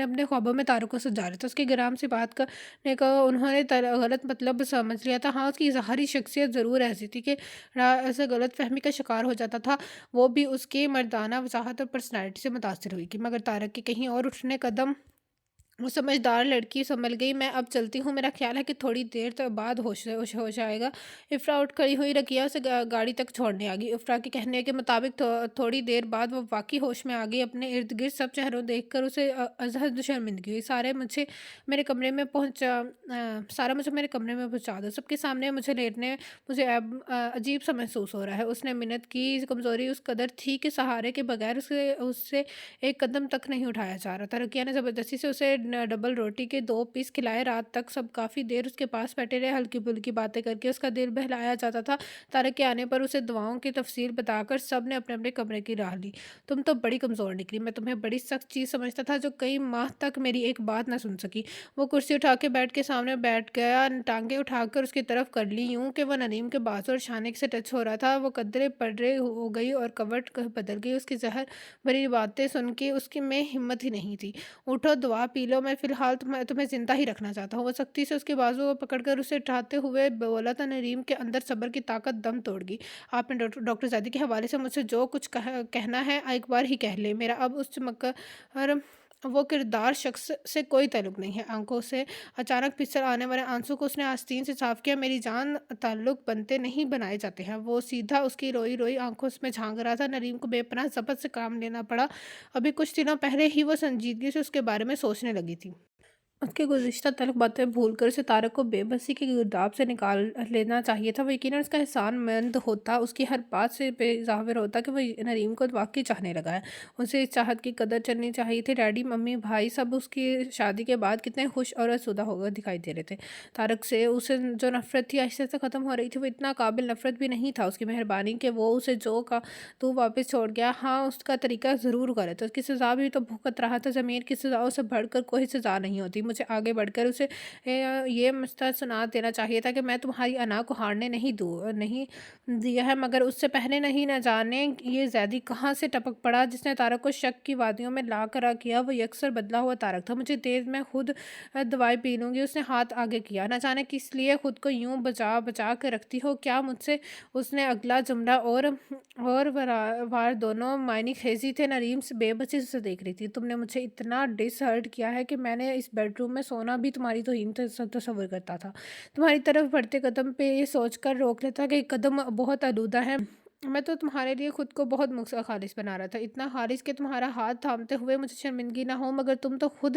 Speaker 1: اپنے خوابوں میں طارق کو سجا لیا تھا۔ اس کے گرام سے بات کرنے کا انہوں نے غلط مطلب سمجھ لیا تھا۔ ہاں، اس کی ظاہری شخصیت ضرور ایسی تھی کہ ایسے غلط فہمی کا شکار ہو جاتا تھا۔ وہ بھی اس کی مردانہ وضاحت اور پرسنالٹی سے متاثر ہوئی کہ مگر طارق کے کہیں اور اٹھنے قدم وہ سمجھدار لڑکی سنبھل گئی۔ میں اب چلتی ہوں، میرا خیال ہے کہ تھوڑی دیر بعد ہوش آئے گا۔ افرا اٹھ کھڑی ہوئی، رقیہ اسے گاڑی تک چھوڑنے آ گئی۔ افرا کے کہنے کے مطابق تھوڑی دیر بعد وہ واقعی ہوش میں آ گئی۔ اپنے ارد گرد سب چہروں دیکھ کر اسے ازحد شرمندگی ہوئی۔ سارا مجھے میرے کمرے میں پہنچا دو، سب کے سامنے مجھے لیٹنے مجھے عجیب سا محسوس ہو رہا ہے۔ اس نے منت کی۔ کمزوری اس قدر تھی کہ سہارے کے بغیر اس سے ایک قدم تک نہیں اٹھایا جا رہا تھا۔ رقیہ نے زبردستی سے اسے ڈبل روٹی کے 2 پیس کھلائے۔ رات تک سب کافی دیر اس کے پاس بیٹھے رہے، ہلکی پھلکی باتیں کر کے اس کا دل بہلایا جاتا تھا۔ طارق کے آنے پر اسے دواؤں کی تفصیل بتا کر سب نے اپنے اپنے کمرے کی راہ لی۔ تم تو بڑی کمزور نکلی، میں تمہیں بڑی سخت چیز سمجھتا تھا جو کئی ماہ تک میری ایک بات نہ سن سکی۔ وہ کرسی اٹھا کے بیڈ کے سامنے بیٹھ گیا، ٹانگیں اٹھا کر اس کی طرف کر لی، یوں کہ وہ نریم کے بازو اور شانے سے ٹچ ہو رہا تھا۔ وہ قدرے پڑرے ہو گئی اور کورٹ بدل گئی۔ اس کی زہر بھری باتیں سن کے اس میں ہمت ہی نہیں تھی۔ اٹھو، دوا پی لو، میں فی الحال تمہیں زندہ ہی رکھنا چاہتا ہوں۔ وہ سختی سے اس کے بازو کو پکڑ کر اسے اٹھاتے ہوئے بولا تھا۔ نریم کے اندر صبر کی طاقت دم توڑ گئی۔ آپ نے ڈاکٹر زیدی کے حوالے سے مجھ سے جو کچھ کہنا ہے ایک بار ہی کہہ لیں۔ میرا اب اس مکر وہ کردار شخص سے کوئی تعلق نہیں ہے۔ آنکھوں سے اچانک پھسل آنے والے آنسو کو اس نے آستین سے صاف کیا۔ میری جان، تعلق بنتے نہیں بنائے جاتے ہیں۔ وہ سیدھا اس کی روئی روئی آنکھوں میں جھانک رہا تھا۔ نریم کو بے پناہ ضبط سے کام لینا پڑا۔ ابھی کچھ دنوں پہلے ہی وہ سنجیدگی سے اس کے بارے میں سوچنے لگی تھی۔ اس کے گزشتہ تلخ باتیں بھول کر اسے طارق کو بے بسی کے گرداب سے نکال لینا چاہیے تھا۔ وہ یقیناً اس کا احسان مند ہوتا، اس کی ہر بات سے بے ظاہر ہوتا کہ وہ نریم کو واقعی چاہنے لگا ہے۔ اسے اس چاہت کی قدر چلنی چاہیے تھی۔ ڈیڈی، ممی، بھائی سب اس کی شادی کے بعد کتنے خوش اور آسودہ ہو کر دکھائی دے رہے تھے۔ طارق سے اسے جو نفرت تھی آہستہ آہستہ ختم ہو رہی تھی۔ وہ اتنا قابل نفرت بھی نہیں تھا اس کی مہربانی کہ وہ اسے جو کا تو واپس چھوڑ گیا۔ ہاں، اس کا طریقہ ضرور غلط ہے۔ اس کی سزا بھی تو بھگت رہا تھا۔ ضمیر کی سزاؤں سے بڑھ کر کوئی سزا نہیں ہوتی۔ مجھے آگے بڑھ کر اسے یہ مستحق سنا دینا چاہیے تھا کہ میں تمہاری انا کو ہارنے نہیں دیا ہے، مگر اس سے پہلے نہیں نہ جانے یہ زیدی کہاں سے ٹپک پڑا جس نے طارق کو شک کی وادیوں میں لا کھڑا کیا۔ وہ یکسر بدلا ہوا طارق تھا۔ مجھے دیر، میں خود دوائی پی لوں گی۔ اس نے ہاتھ آگے کیا۔ نہ جانے کس لیے خود کو یوں بچا کے رکھتی ہو کیا مجھ سے؟ اس نے اگلا جملہ اور وار دونوں معنی خیزی تھے۔ نریم سے بے بسی سے دیکھ رہی تھی۔ تم نے مجھے اتنا ڈس ہرٹ کیا ہے کہ میں نے اس بیڈ روم میں سونا بھی تمہاری توہین تصور کرتا تھا۔ تمہاری طرف بڑھتے قدم پہ یہ سوچ کر روک لیتا کہ قدم بہت آلودہ ہے۔ میں تو تمہارے لیے خود کو بہت خالص بنا رہا تھا، اتنا خالص کہ تمہارا ہاتھ تھامتے ہوئے مجھے شرمندگی نہ ہو، مگر تم تو خود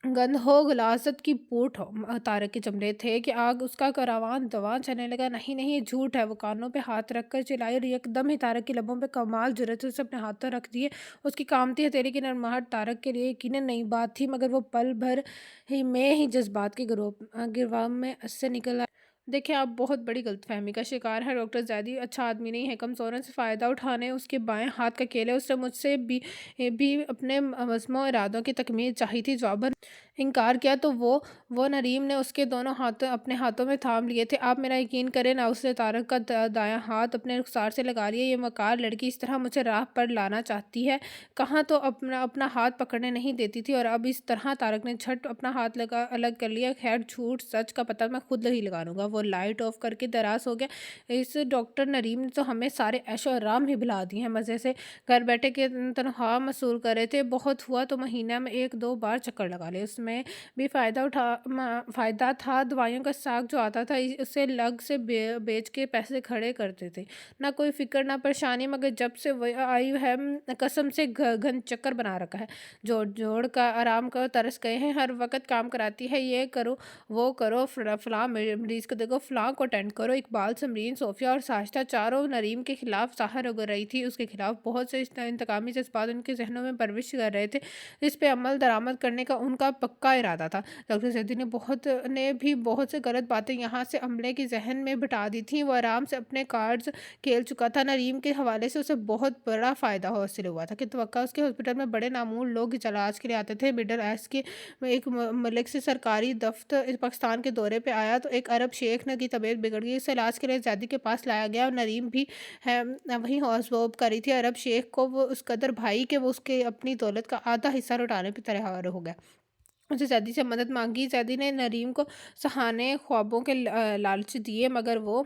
Speaker 1: گند ہو، غلاظت کی پوٹ ہو۔ طارق کے جملے تھے کہ آگ اس کا کاروان دوان چلنے لگا۔ نہیں نہیں، یہ جھوٹ ہے۔ وہ کانوں پہ ہاتھ رکھ کر چلائی اور یک دم ہی طارق کے لبوں پہ کمال جرأت سے اپنے ہاتھ رکھ دیے۔ اس کی کامتی ہتھیلی کی نرماہٹ طارق کے لیے یقیناً نئی بات تھی، مگر وہ پل بھر میں ہی جذبات کے گرواہ میں سے نکل آیا۔ دیکھیں، آپ بہت بڑی غلط فہمی کا شکار ہیں۔ ڈاکٹر زیدی اچھا آدمی نہیں ہے۔ کمزوروں سے فائدہ اٹھانے اس کے بائیں ہاتھ کا کھیل ہے۔ اس سے مجھ سے بھی اپنے مذموم ارادوں کی تکمیل چاہی تھی۔ جواباً انکار کیا تو وہ نریم نے اس کے دونوں ہاتھوں اپنے ہاتھوں میں تھام لیے تھے۔ آپ میرا یقین کریں نہ، اس نے طارق کا دایاں ہاتھ اپنے رخسار سے لگا لیا۔ یہ مکار لڑکی اس طرح مجھے راہ پر لانا چاہتی ہے، کہاں تو اپنا ہاتھ پکڑنے نہیں دیتی تھی، اور اب اس طرح۔ طارق نے جھٹ اپنا ہاتھ الگ کر لیا۔ خیر، جھوٹ سچ کا پتہ میں خود ہی لگا لوں گا۔ وہ لائٹ آف کر کے دراز ہو گیا۔ اس ڈاکٹر نریم نے تو ہمیں سارے عیش و آرام ہی بھلا دیے ہیں۔ مزے سے گھر بیٹھے کے تنخواہ وصول کر رہے تھے، بہت ہوا تو مہینہ میں 1-2 بار چکر لگا لے۔ اس میں بھی فائدہ تھا۔ دوائیوں کا ساگ جو آتا تھا اسے لگ سے بیچ کے پیسے کھڑے کرتے تھے۔ نہ کوئی فکر نہ پریشانی، مگر جب سے وہ آئی ہے قسم سے گھن چکر بنا رکھا ہے۔ جوڑ کا آرام کا ترس گئے ہیں۔ ہر وقت کام کراتی ہے، یہ کرو وہ کرو، فلاں مریض کو دیکھو، فلاں کو اٹینڈ کرو۔ اقبال، سمرین، صوفیہ اور ساجدہ چاروں نریم کے خلاف ظاہر ہو رہی تھی۔ اس کے خلاف بہت سے انتقامی جذبات ان کے ذہنوں میں پرورش کر رہے تھے، جس پہ عمل درآمد کرنے کا ان کا پکا ارادہ تھا۔ ڈاکٹر زیدی نے بھی بہت سے غلط باتیں یہاں سے عملے کے ذہن میں بٹھا دی تھیں۔ وہ آرام سے اپنے کارڈز کھیل چکا تھا۔ نریم کے حوالے سے اسے بہت بڑا فائدہ حاصل ہوا تھا کہ توقع اس کے ہاسپٹل میں بڑے معمول لوگ علاج کے لیے آتے تھے۔ مڈل ایسٹ کے ایک ملک سے سرکاری دفتر پاکستان کے دورے پہ آیا تو ایک عرب شیخ کی طبیعت بگڑ گئی، اسے علاج کے لیے زیدی کے پاس لایا گیا، اور نریم بھی وہیں ہوش بوب کر رہی تھی۔ عرب شیخ کو وہ اس قدر بھائی کہ وہ اس کے اپنی دولت کا آدھا حصہ لوٹانے پہ تیار ہو گیا۔ اسے زیدی سے مدد مانگی۔ زیدی نے نریم کو سہانے خوابوں کے لالچ دیے، مگر وہ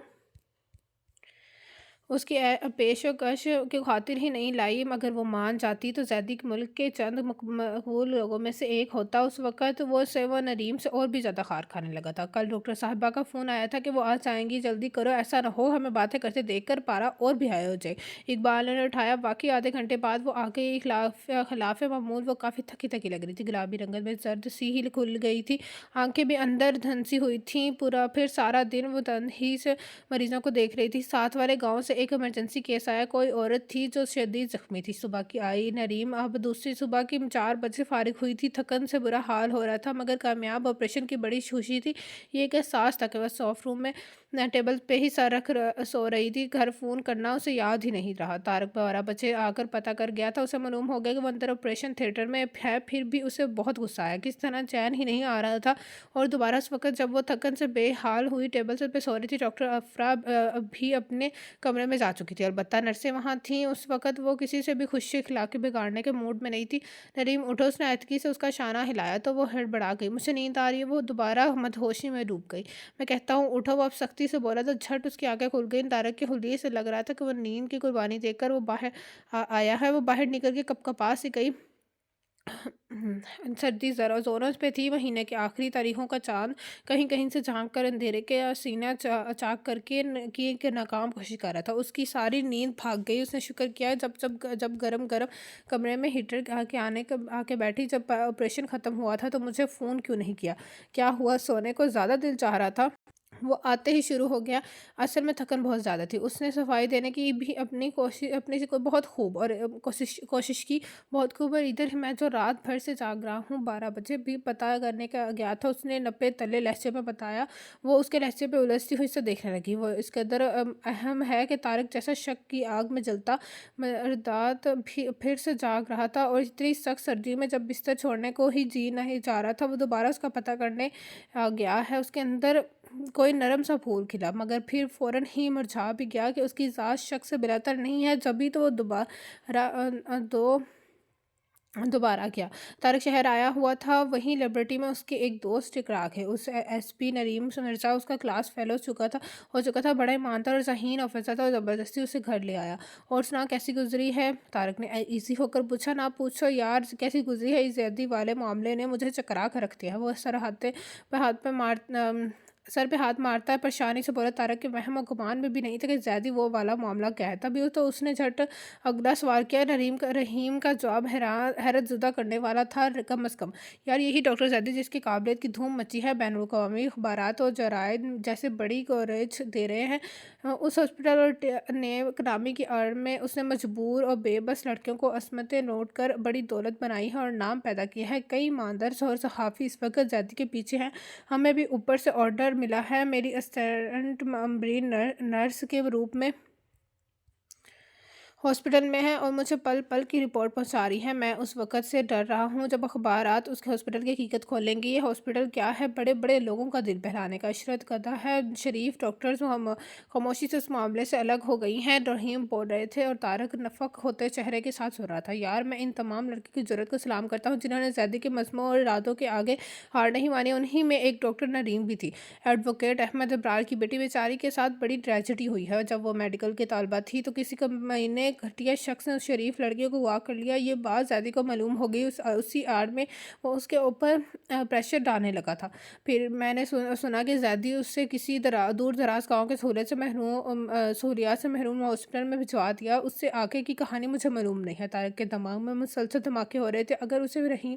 Speaker 1: اس کی پیشکش کی خاطر ہی نہیں لائی۔ مگر وہ مان جاتی تو زیدی ملک کے چند مقبول لوگوں میں سے ایک ہوتا۔ اس وقت وہ نریم سے اور بھی زیادہ خار کھانے لگا تھا۔ کل ڈاکٹر صاحبہ کا فون آیا تھا کہ وہ آج آئیں گی، جلدی کرو، ایسا نہ ہو ہمیں باتیں کرتے دیکھ کر پارا اور بھی ہائی ہو جائے۔ اقبال نے اٹھایا۔ واقعی آدھے گھنٹے بعد وہ آ گئی۔ خلاف معمول وہ کافی تھکی تھکی لگ رہی تھی، گلابی رنگت میں زرد سی ہی کھل گئی تھی، آنکھیں بھی اندر دھنسی ہوئی تھیں۔ پھر سارا دن وہ تنہائی سے مریضوں کو دیکھ رہی تھی۔ ساتھ والے گاؤں سے ایک ایمرجنسی کیس آیا، کوئی عورت تھی جو شدید زخمی تھی۔ صبح کی آئی نریم اب دوسری صبح کی 4 بجے فارغ ہوئی تھی۔ تھکن سے برا حال ہو رہا تھا، مگر کامیاب آپریشن کی بڑی خوشی تھی۔ یہ ایک احساس تھا کہ وہ صاف روم میں ٹیبل پہ ہی سر رکھ سو رہی تھی۔ گھر فون کرنا اسے یاد ہی نہیں رہا۔ طارق 12 بجے آ کر پتہ کر گیا تھا۔ اسے معلوم ہو گیا کہ وہ اندر آپریشن تھیٹر میں ہے۔ پھر بھی اسے بہت غصہ آیا، کس طرح چین ہی نہیں آ رہا تھا۔ اور دوبارہ اس وقت جب وہ تھکن سے بے حال ہوئی ٹیبل پہ سو رہی تھی، ڈاکٹر افرا بھی اپنے کمرے میں جا چکی تھی، البتہ نرسیں وہاں تھیں۔ اس وقت وہ کسی سے بھی خوشی اخلاقی بگاڑنے کے موڈ میں نہیں تھی۔ نریم اٹھو، اس نے آہستگی سے اس کا شانہ ہلایا تو وہ ہڑبڑا گئی۔ مجھے نیند آ رہی ہے، وہ دوبارہ مدہوشی میں ڈوب گئی۔ میں کہتا ہوں اٹھو، وہ اب سختی سے بولا تو جھٹ اس کی آنکھیں کھل گئیں۔ طارق کے حلیے سے لگ رہا تھا کہ وہ نیند کی قربانی دیکھ کر وہ باہر آیا ہے۔ وہ باہر نکل کے کپا سی گئی۔ سردی زوروں پہ تھی۔ مہینے کے آخری تاریخوں کا چاند کہیں کہیں سے جھانک کر اندھیرے کے سینہ چاک کر کے کی ایک ناکام کوشش کر رہا تھا۔ اس کی ساری نیند بھاگ گئی۔ اس نے شکر کیا جب گرم کمرے میں ہیٹر آ کے بیٹھی۔ جب آپریشن ختم ہوا تھا تو مجھے فون کیوں نہیں کیا؟ کیا ہوا؟ سونے کو زیادہ دل چاہ رہا تھا؟ وہ آتے ہی شروع ہو گیا۔ اصل میں تھکن بہت زیادہ تھی۔ اس نے صفائی دینے کی بھی اپنی سے بہت خوب اور کوشش کی، بہت خوب۔ اور ادھر میں جو رات بھر سے جاگ رہا ہوں، 12 بجے بھی پتہ کرنے کا گیا تھا۔ اس نے نپے تلے لہجے میں بتایا۔ وہ اس کے لہجے پہ الجھتی ہوئی سے دیکھنے لگی۔ وہ اس قدر اہم ہے کہ طارق جیسا شک کی آگ میں جلتا مردات پھر سے جاگ رہا تھا، اور اتنی سخت سردی میں جب بستر چھوڑنے کو ہی جی نہیں چاہ رہا تھا۔ وہ دوبارہ اس کا پتہ کرنے گیا ہے۔ اس کے اندر کوئی نرم سا پھول کھلا، مگر پھر فوراً ہی مرجھا بھی گیا کہ اس کی ذات شک سے بلاتر نہیں ہے۔ جبھی تو وہ دوبارہ گیا۔ طارق شہر آیا ہوا تھا۔ وہیں لیبارٹری میں اس کے ایک دوست ٹکراک ہے، اس ایس پی نریم مرزا، اس کا کلاس فیلو ہو چکا تھا، بڑا ایماندار اور ذہین آفیسر تھا، اور زبردستی اسے گھر لے آیا۔ اور سنا کیسی گزری ہے؟ طارق نے ایزی ہو کر پوچھا۔ نہ پوچھو یار، کیسی گزری ہے؟ اس زیدی والے معاملے نے مجھے چکرا کر رکھ دیا۔ وہ سر پہ ہاتھ مارتا ہے پریشانی سے بولا۔ طارق کے وہم و گمان میں بھی نہیں تھا کہ زیدی وہ والا معاملہ کیا ہے۔ تبھی تو اس نے جھٹ اگلا سوال کیا۔ رحیم کا جواب حیرت زدہ کرنے والا تھا۔ کم از کم یار یہی ڈاکٹر زیدی جس کی قابلیت کی دھوم مچی ہے، بین الاقوامی اخبارات اور جرائد جیسے بڑی کوریج دے رہے ہیں۔ اس ہاسپٹل اور نیک نامی کی آڑ میں اس نے مجبور اور بے بس لڑکیوں کو عصمتیں لوٹ کر بڑی دولت بنائی ہے اور نام پیدا کیا ہے۔ کئی ایماندار اور صحافی اس وقت زیدی کے پیچھے ہیں۔ ہمیں بھی اوپر سے آرڈر ملا ہے میری اسسٹنٹ ممبرین نرس کے روپ میں
Speaker 2: ہاسپٹل میں ہے اور مجھے پل پل کی رپورٹ پہنچا رہی ہے۔ میں اس وقت سے ڈر رہا ہوں جب اخبارات اس کے ہاسپٹل کی حقیقت کھولیں گے۔ یہ ہاسپٹل کیا ہے؟ بڑے بڑے لوگوں کا دل بہلانے کا عشرت قدح ہے۔ شریف ڈاکٹرز خاموشی سے اس معاملے سے الگ ہو گئی ہیں، رحیم بول رہے تھے اور طارق نفق ہوتے چہرے کے ساتھ سن رہا تھا۔ یار، میں ان تمام لڑکیوں کی جرأت کو سلام کرتا ہوں جنہوں نے زیدی کے مضمون اور ارادوں کے آگے ہار نہیں مانی۔ انہی میں ایک ڈاکٹر نریم بھی تھی، ایڈوکیٹ احمد ابرار کی بیٹی۔ بیچاری کے ساتھ بڑی ٹریجڈی ہوئی ہے۔ جب وہ میڈیکل کے طالبہ تھی تو کسی کمینے گھٹیا شخص نے اس شریف لڑکیوں کو اغوا کر لیا۔ یہ بات زیدی کو معلوم ہو گئی۔ اسی آڑ میں وہ اس کے اوپر پریشر ڈالنے لگا تھا۔ پھر میں نے سنا کہ زیدی اس سے کسی دور دراز گاؤں کے سہولیات سے محروم ہاسپٹل میں بھجوا دیا۔ اس سے آگے کی کہانی مجھے معلوم نہیں ہے۔ طارق کے دماغ میں مسلسل دھماکے ہو رہے تھے۔ اگر اسے رحیم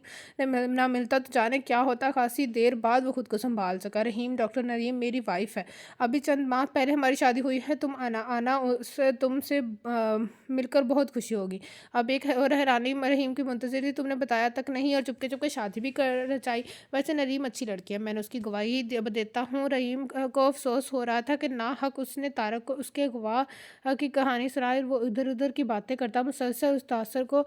Speaker 2: نہ ملتا تو جانے کیا ہوتا۔ خاصی دیر بعد وہ خود کو سنبھال سکا۔ رحیم، ڈاکٹر نریم میری وائف ہے، ابھی چند ماہ پہلے ہماری شادی ہوئی ہے۔ تم آنا تم سے مل کر بہت خوشی ہوگی۔ اب ایک اور حیرانی رحیم کی منتظر تھی۔ تم نے بتایا تک نہیں اور چپکے چپکے شادی بھی کر رچائی۔ ویسے نریم اچھی لڑکی ہے، میں نے اس کی گواہی دیتا ہوں۔ رحیم کو افسوس ہو رہا تھا کہ ناحق اس نے طارق کو اس کے اغوا کی کہانی سنائی۔ وہ ادھر ادھر کی باتیں کرتا مسلسل اس تاثر کو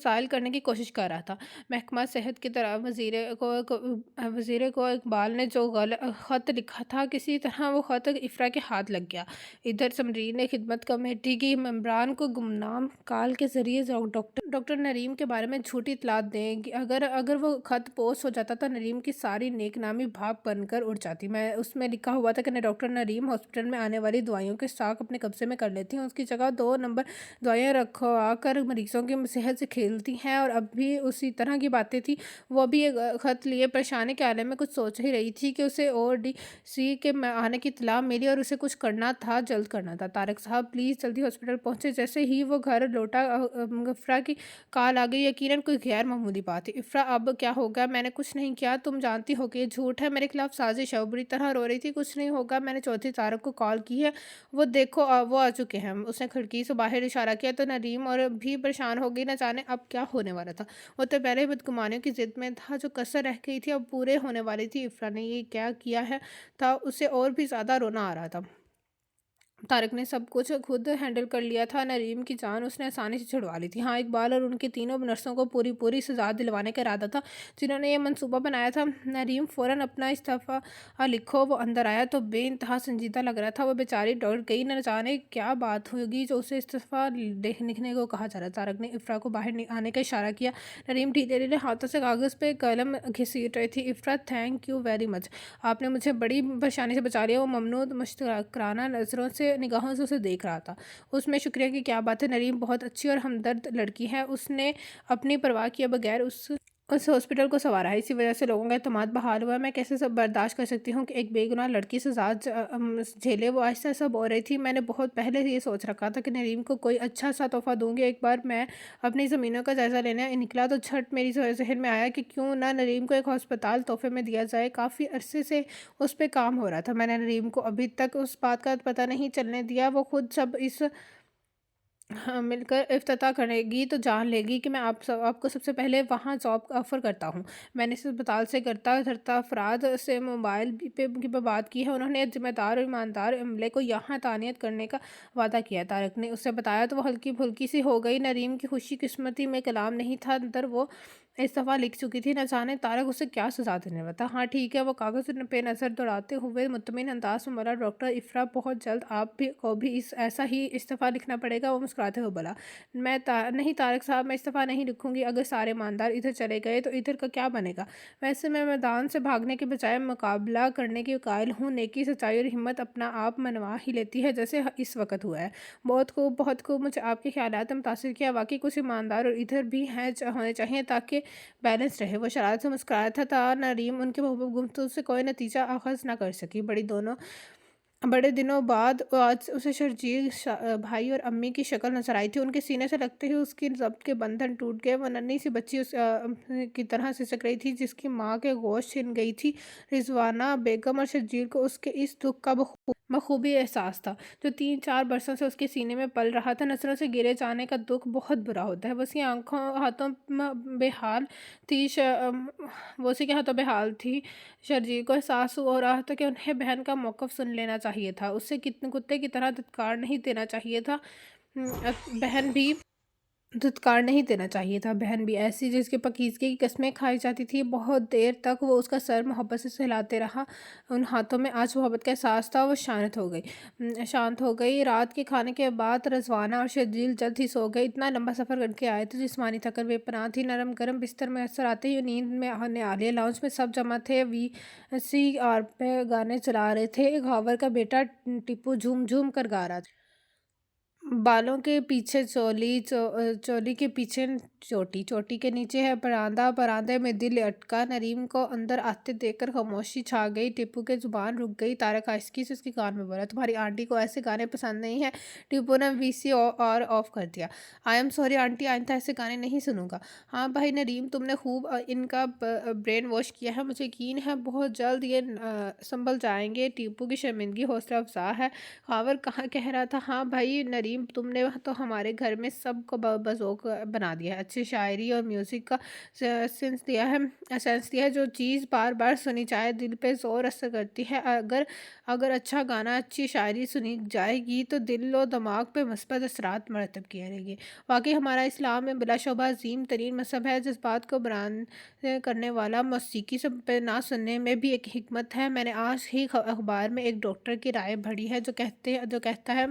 Speaker 2: زائل کرنے کی کوشش کر رہا تھا۔ محکمہ صحت کی طرح وزیر کو اقبال نے جو خط لکھا تھا، کسی طرح وہ خط افرا کے ہاتھ لگ گیا۔ ادھر سمرین نے خدمت کمیٹی کی ممبران کو گمنام کال کے ذریعے ڈاکٹر نریم کے بارے میں جھوٹی اطلاعات دیں گی۔ اگر وہ خط پوسٹ ہو جاتا تو نریم کی ساری نیک نامی بھاپ بن کر اڑ جاتی۔ اس میں لکھا ہوا تھا کہ ڈاکٹر نریم ہاسپٹل میں آنے والی دوائیوں کے اسٹاک اپنے قبضے میں کر لیتی ہیں، اس کی جگہ 2 نمبر دوائیاں رکھوا کر مریضوں کی صحت سے کھیلتی ہیں، اور اب بھی اسی طرح کی باتیں تھیں۔ وہ بھی ایک خط لیے پریشانی کے عالم میں کچھ سوچ ہی رہی تھی کہ اسے ODC کے آنے کی اطلاع ملی اور اسے کچھ کرنا تھا، جلد کرنا تھا۔ طارق صاحب پلیز جلدی ہاسپٹل پہنچے۔ جیسے ہی وہ گھر لوٹا افرا کی کال آ گئی۔ یقیناً کوئی غیر معمولی بات تھی۔ افرا، اب کیا ہوگا؟ میں نے کچھ نہیں کیا، تم جانتی ہو کہ یہ جھوٹ ہے، میرے خلاف سازش ہے۔ وہ بری طرح رو رہی تھی۔ کچھ نہیں ہوگا، میں نے چوتھی طارق کو کال کی ہے، وہ دیکھو وہ آ چکے ہیں۔ اس نے کھڑکی سے باہر اشارہ کیا تو نریم اور بھی پریشان ہو گئی، نہ جانے اب کیا ہونے والا تھا۔ وہ تو پہلے بدگمانیوں کی ضد میں تھا، جو کسر رہ گئی تھی اب پورے ہونے والی تھی۔ افرا نے یہ کیا کیا ہے تھا، اسے اور بھی زیادہ رونا آ رہا تھا۔ طارق نے سب کچھ خود ہینڈل کر لیا تھا، نریم کی جان اس نے آسانی سے چھڑوا لی تھی۔ ہاں، اقبال اور ان کی تینوں نرسوں کو پوری سزا دلوانے کا ارادہ تھا جنہوں نے یہ منصوبہ بنایا تھا۔ نریم، فوراً اپنا استعفیٰ لکھو۔ وہ اندر آیا تو بے انتہا سنجیدہ لگ رہا تھا۔ وہ بیچاری ڈر گئی، نہ جانے کیا بات ہوگی جو اسے استعفیٰ لکھنے کو کہا جا رہا۔ طارق نے افرا کو باہر آنے کا اشارہ کیا۔ نریم ڈھیلے ڈھیلے ہاتھوں سے کاغذ پہ قلم گھسیٹ رہی تھی۔ افرا، تھینک یو ویری مچ، آپ نے مجھے بڑی پریشانی سے بچا لیا۔ وہ ممنون مشتاقانہ نگاہوں سے اسے دیکھ رہا تھا۔ اس میں شکریہ کی کیا بات ہے، نریم بہت اچھی اور ہمدرد لڑکی ہے، اس نے اپنی پرواہ کیے بغیر اس ہاسپٹل کو سنوارا ہے، اسی وجہ سے لوگوں کا اعتماد بحال ہوا ہے۔ میں کیسے برداشت کر سکتی ہوں کہ ایک بے گناہ لڑکی سزا جھیلے؟ وہ آہستہ آہستہ بول رہی تھی۔ میں نے بہت پہلے یہ سوچ رکھا تھا کہ نریم کو کوئی اچھا سا تحفہ دوں گی۔ ایک بار میں اپنی زمینوں کا جائزہ لینے نکلا تو جھٹ میری ذہن میں آیا کہ کیوں نہ نریم کو ایک ہسپتال تحفے میں دیا جائے۔ کافی عرصے سے اس پہ کام ہو رہا تھا، میں نے نریم کو ابھی تک اس بات کا پتہ نہیں چلنے دیا۔ وہ خود جب اس مل کر افتتاح کرے گی تو جان لے گی کہ میں آپ کو سب سے پہلے وہاں جاب آفر کرتا ہوں۔ میں نے اس اسپتال سے کرتا دھرتا افراد سے موبائل پہ بات کی ہے، انہوں نے ذمہ دار اور ایماندار عملے کو یہاں تعینات کرنے کا وعدہ کیا۔ طارق نے اسے بتایا تو وہ ہلکی پھلکی سی ہو گئی۔ نریم کی خوشی قسمتی میں کلام نہیں تھا، اندر وہ استعفیٰ لکھ چکی تھی، نہ جانے طارق اسے کیا سزا دینے والا تھا۔ ہاں ٹھیک ہے، وہ کاغذ پہ نظر دوڑاتے ہوئے مطمئن انداز میں بولا۔ ڈاکٹر افرا، بہت جلد آپ کو بھی ایسا ہی استعفیٰ لکھنا پڑے گا۔ وہ مسکراتے ہوئے بولا۔ نہیں طارق صاحب، میں استعفیٰ نہیں لکھوں گی۔ اگر سارے ایماندار ادھر چلے گئے تو ادھر کا کیا بنے گا؟ ویسے میں میدان سے بھاگنے کے بجائے مقابلہ کرنے کی قائل ہوں۔ نیکی، سچائی اور ہمت اپنا آپ منوا ہی لیتی ہے، جیسے اس وقت ہوا ہے۔ بہت خوب، بہت خوب، مجھے آپ کے خیالات نے متاثر کیا۔ واقعی کچھ ایماندار اور ادھر بھی ہونے چاہیے تاکہ بیلنس رہے۔ وہ شرارت سے مسکرایا تھا۔ نریم ان کے گفتگو سے کوئی نتیجہ اخذ نہ کر سکی۔ بڑے دنوں بعد آج اسے شرجیل بھائی اور امی کی شکل نظر آئی تھی۔ ان کے سینے سے لگتے ہی اس کی ضبط کے بندھن ٹوٹ گئے۔ وہ ننھی سی بچی اس کی طرح سسک رہی تھی جس کی ماں کے گوشت چھن گئی تھی۔ رضوانہ بیگم اور شرجیل کو اس کے اس دکھ کا बखूबी एहसास था, जो 3-4 बरसों से उसके सीने में पल रहा था। नज़रों से गिरे जाने का दुःख बहुत बुरा होता है। वो उसकी आँखों हाथों म बेहाल थी वो उसी के हाथों बेहाल थी। शर्जील को एहसास हो रहा था कि उन्हें बहन का मौक़िफ़ सुन लेना चाहिए था। उसे कितने कुत्ते की तरह धिक्कार नहीं देना चाहिए था। बहन भी धुतकार नहीं देना चाहिए था। बहन भी ऐसी जिसकी पाकीज़गी की कस्में खाई जाती थी। बहुत देर तक वो उसका सर मोहब्बत से सहलाते रहा। उन हाथों में आज मोहब्बत का एहसास था। वो शांत हो गई। रात के खाने के बाद रज़वाना और शर्जील जल्द ही सो गए। इतना लंबा सफ़र करके आए थे, जिस्मानी थकन बेपनाह थी। नरम गरम बिस्तर में असर आते ही नींद में आने आ लिए। लाउंज में सब जमा थे। वीसीआर पे गाने चला रहे थे। घावर का बेटा टिप्पू झूम झूम कर गा रहा था। बालों के पीछे चोली के पीछे चोटी, चोटी के नीचे है परांदा, परांदे में दिल अटका। नरीम को अंदर आते देखकर खामोशी छा गई। टिप्पू की जुबान रुक गई। तारक आहिस्की से उसके कान में बोला, तुम्हारी आंटी को ऐसे गाने पसंद नहीं है। टिप्पू ने वीसीआर ऑफ कर दिया। आई एम सॉरी आंटी, आइंदा ऐसे गाने नहीं सुनूंगा। हाँ भाई नरीम, तुमने खूब इनका ब्रेन वॉश किया है। मुझे यकीन है बहुत जल्द ये संभल जाएंगे। टिप्पू की शर्मिंदगी हौसला अफजा है। खावर कहाँ कह रहा था, हाँ भाई नरीम, तुमने तो हमारे घर में सबको बज़ौक़ बना दिया है। अच्छी शायरी और म्यूज़िक का सेंस दिया है। जो चीज़ बार बार सुनी जाए दिल पे ज़ोर असर करती है। अगर अगर अच्छा गाना, अच्छी शायरी सुनी जाएगी तो दिल और दिमाग पे मस्बत असरात मरतब किए रहेगी। वाकई हमारा इस्लाम में बिलाशुबह अजीम तरीन मज़हब है। जिस बात को बयान करने वाला मौसीकी से पे ना सुनने में भी एक हिकमत है। मैंने आज ही अखबार में एक डॉक्टर की राय पढ़ी है जो कहता है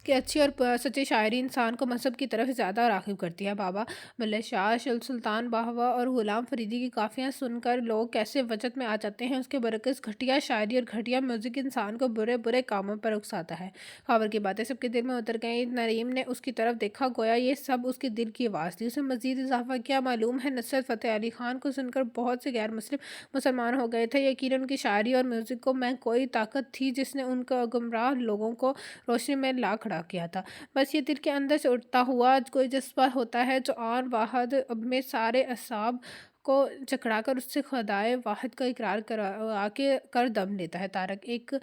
Speaker 2: कि अच्छी और सच्ची शायरी इंसान को मज़हब की तरफ ज़्यादा राग़िब करती है। बाबा बुल्ले शाह, सुल्तान बाहवा और ग़ुलाम फ़रीदी की काफ़ियाँ सुनकर लोग कैसे वजद में आ जाते हैं। उसके बरक़्स घटिया शायरी और घटिया म्यूज़िक इंसान को बुरे बुरे कामों पर उकसाता है। खबर की बातें सबके दिल में उतर गईं। नरीम ने उसकी तरफ देखा, गोया ये सब उसके दिल की आवाज़ थी। उसने मज़ीद इजाफ़ा किया, मालूम है नुसरत फ़तेह अली ख़ान को सुनकर बहुत से गैर मुस्लिम मुसलमान हो गए थे। यकीनन उनकी शायरी और म्यूज़िक को में कोई ताकत थी जिसने उनको गुमराह लोगों को रोशनी में ला खड़ा किया था। बस ये दिल के अंदर से उठता हुआ कोई जज्बा होता है जो आन वाहद में सारे असाब को जकड़ाकर उससे खुदाए वाहिद का इकरार आके कर दम लेता है। तारक एक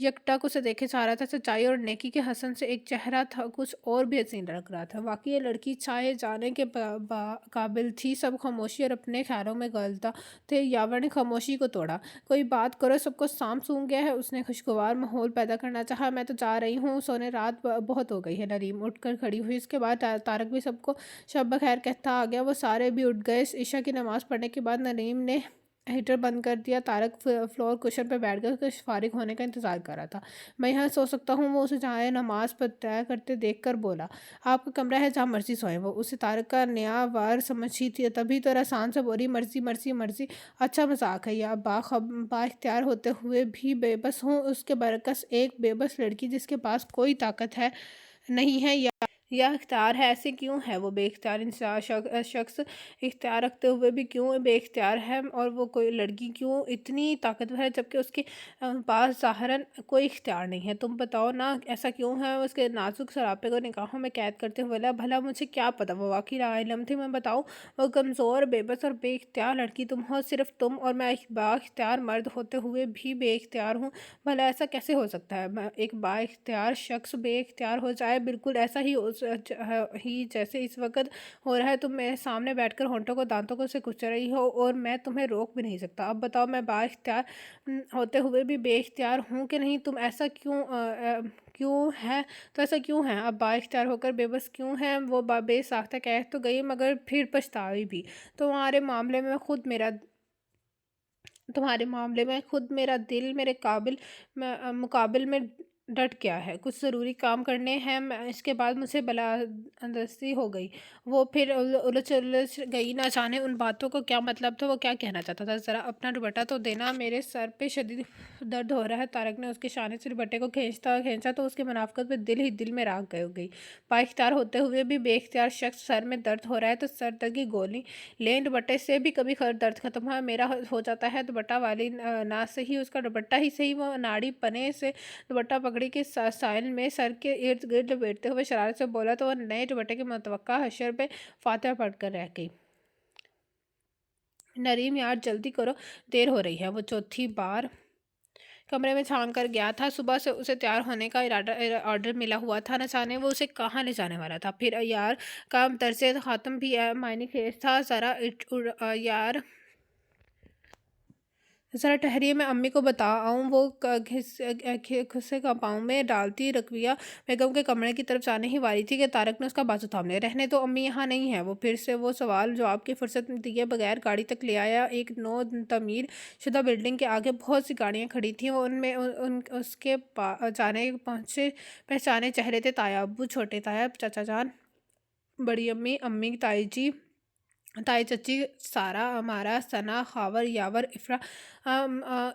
Speaker 2: यकटक उसे देखे जा रहा था। सच्चाई और नेकी के हसन से एक चेहरा था, कुछ और भी हसीन लग रहा था। वाकई ये लड़की चाहे जाने के काबिल थी। सब खामोशी और अपने ख्यालों में गलता थे। यावर ने खामोशी को तोड़ा, कोई बात करो, सबको साम सूंघ गया है। उसने खुशगवार माहौल पैदा करना चाहा, मैं तो जा रही हूँ सोने, रात बहुत हो गई है। नरीम उठकर खड़ी हुई। इसके बाद तारक भी सबको शब बखैर कहता आ गया। वो सारे भी उठ गए। ईशा की नमाज़ पढ़ने के बाद नरीम ने हीटर बंद कर दिया। तारक फ्लोर कुशन पर बैठ गया, उसके फारिग होने का इंतज़ार कर रहा था। मैं यहाँ सो सकता हूँ, वो उसे जहाँ नमाज पर तय करते देख कर बोला। आपका कमरा है, जहाँ मर्जी सोएं। वो उसे तारक का नया वार समझी थी, तभी तो आसान से बोली, मर्जी मर्जी मर्जी। अच्छा मजाक है यह। बाख्तियार होते हुए भी बेबस हूँ। उसके बरकस एक बेबस लड़की जिसके पास कोई ताकत है नहीं है या इख्तियार है। ऐसे क्यों है वो बेख्तियार शख्स? इख्तियार रखते हुए भी क्यों बेख्तियार है? और वो कोई लड़की क्यों इतनी ताकतवर है जबकि उसके पास ज़ाहिरन कोई इख्तियार नहीं है? तुम बताओ ना, ऐसा क्यों है? उसके नाजुक सरापे को निगाहों में कैद करते हुए बोला, भला मुझे क्या पता, वो वाकई नाइलम थी, मैं बताऊँ? वो कमज़ोर, बेबस और बेख्तियार लड़की तुम हो, सिर्फ तुम, और मैं एक बाख्तियार मर्द होते हुए भी बेख्तियार हूँ। भला ऐसा कैसे हो सकता है? एक बाख्तियार शख्स बेख्तियार हो जाए, बिल्कुल ऐसा ही जैसे इस वक्त हो रहा है। तुम मेरे सामने बैठकर होंठों को दांतों को से कुचल रही हो और मैं तुम्हें रोक भी नहीं सकता। अब बताओ, मैं बाख्तियार होते हुए भी बेख्तियार हूँ कि नहीं? तुम ऐसा क्यों है? तो ऐसा क्यों है? अब बाख्तियार होकर बेबस क्यों है? वो बेसाख्ता कह तो गई, मगर फिर पछताई भी। तुम्हारे मामले में खुद मेरा दिल मेरे मुकाबिल में डट गया है। कुछ ज़रूरी काम करने हैं, इसके बाद मुझसे बलादस्ती हो गई। वो फिर उलझ गई, ना जाने उन बातों को क्या मतलब था, वो क्या कहना चाहता था। ज़रा अपना दुपट्टा तो देना, मेरे सर पे शदीद दर्द हो रहा है। तारक ने उसके शाने से दुपट्टे को खींचा तो उसकी मुनाफ़कत पे दिल ही दिल में राख हो गई। बाइख्तियार होते हुए भी बेख्तियार शख्स, सर में दर्द हो रहा है तो सर दर्द की गोली लें, दुपट्टे से भी कभी दर्द खत्म हुआ मेरा हो जाता है। दुपट्टा वाली ना सही, उसका दुपट्टा ही सही। वो नाड़ी पने से दुपट्टा पगड़ी के साइल में सर के इर्द गिर्द लपेटते हुए शरारत से बोला तो वह नए दुपट्टे के मुतवक्का हशर पे फातिहा पढ़कर रह गई। नरीम यार जल्दी करो, देर हो रही है। वो चौथी बार कमरे में छान कर गया था। सुबह से उसे तैयार होने का ऑर्डर मिला हुआ था, न जाने वो उसे कहाँ ले जाने वाला था। फिर यार का तर्ज ख़ात्म भी मायने खेज था। यार ज़रा ठहरिए, मैं अम्मी को बताऊँ। वो गुस्से का पाँव में डालती रकविया बेगम के कमरे की तरफ जाने ही वाली थी कि तारक ने उसका बाजू थाम लिया। रहने तो, अम्मी यहाँ नहीं है। वो फिर से वो सवाल जवाब की फुर्सत दिए बगैर गाड़ी तक ले आया। एक नौ तमीर शुदा बिल्डिंग के आगे बहुत सी गाड़ियाँ खड़ी थीं। उनमें उसके जाने पहुँचे पहचाने चेहरे थे। ताया अब्बू, छोटे ताया, चाचा जान, बड़ी अम्मी, अम्मी, ताई चाची, सारा, हमारा, सना, खावर, यावर,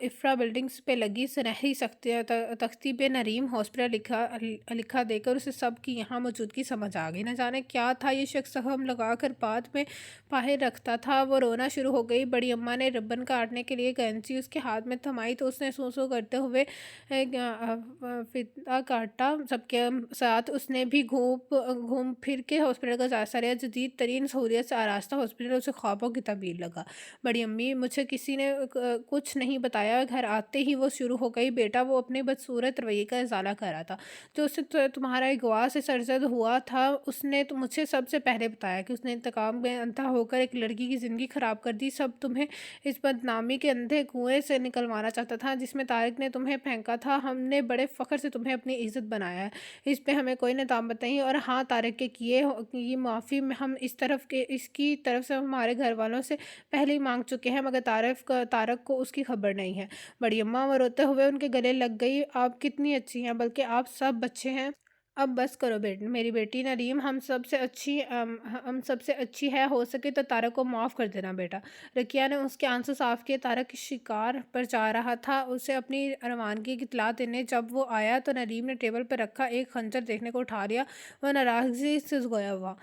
Speaker 2: इफ्रा बिल्डिंग्स पे लगी सुनहरी तख्ती पे नरीम हॉस्पिटल लिखा देकर उसे सब की यहाँ मौजूदगी समझ आ गई। न जाने क्या था ये शख्स, हम लगाकर बात में बाहर रखता था। वो रोना शुरू हो गई। बड़ी अम्मा ने रिबन काटने के लिए कैंची उसके हाथ में थमाई तो उसने सू करते हुए फिता काटा। सबके साथ उसने भी घूम फिर के हॉस्पिटल का जायजा लिया। जदीद तरीन सहूलियत से आरास्ता हॉस्पिटल उसे ख्वाबों की तबीर लगा। बड़ी अम्मी, मुझे किसी ने कुछ नहीं बताया। घर आते ही वो शुरू हो गई, बेटा वो अपने बदसूरत रवैये का इजाला कर रहा था जो उससे तुम्हारा अगवा से सरजद हुआ था। उसने तो मुझे सबसे पहले बताया कि उसने इंतकाम में अंधा होकर एक लड़की की ज़िंदगी ख़राब कर दी। सब तुम्हें इस बदनामी के अंधे कुएं से निकलवाना चाहता था जिसमें तारिक ने तुम्हें फेंका था। हमने बड़े फ़ख्र से तुम्हें अपनी इज़्ज़त बनाया है। इस पे हमें कोई नेदामत नहीं। और हाँ, तारिक के किए की माफ़ी में हम इसकी तरफ से हमारे घर वालों से पहले ही मांग चुके हैं, मगर तारक को उसकी खबर नहीं है। बड़ी अम्मा वो रोते हुए उनके गले लग गई। आप कितनी अच्छी हैं, बल्कि आप सब अच्छे हैं। अब बस करो मेरी बेटी नरीम, हम सबसे अच्छी है। हो सके तो तारक को माफ़ कर देना बेटा। रकिया ने उसके आंसू साफ किए। तारक शिकार पर जा रहा था, उसे अपनी रवानगी की इत्तला देने। जब वो आया तो नरीम ने टेबल पर रखा एक खंजर देखने को उठा लिया। वह नाराज़गी से गोया हुआ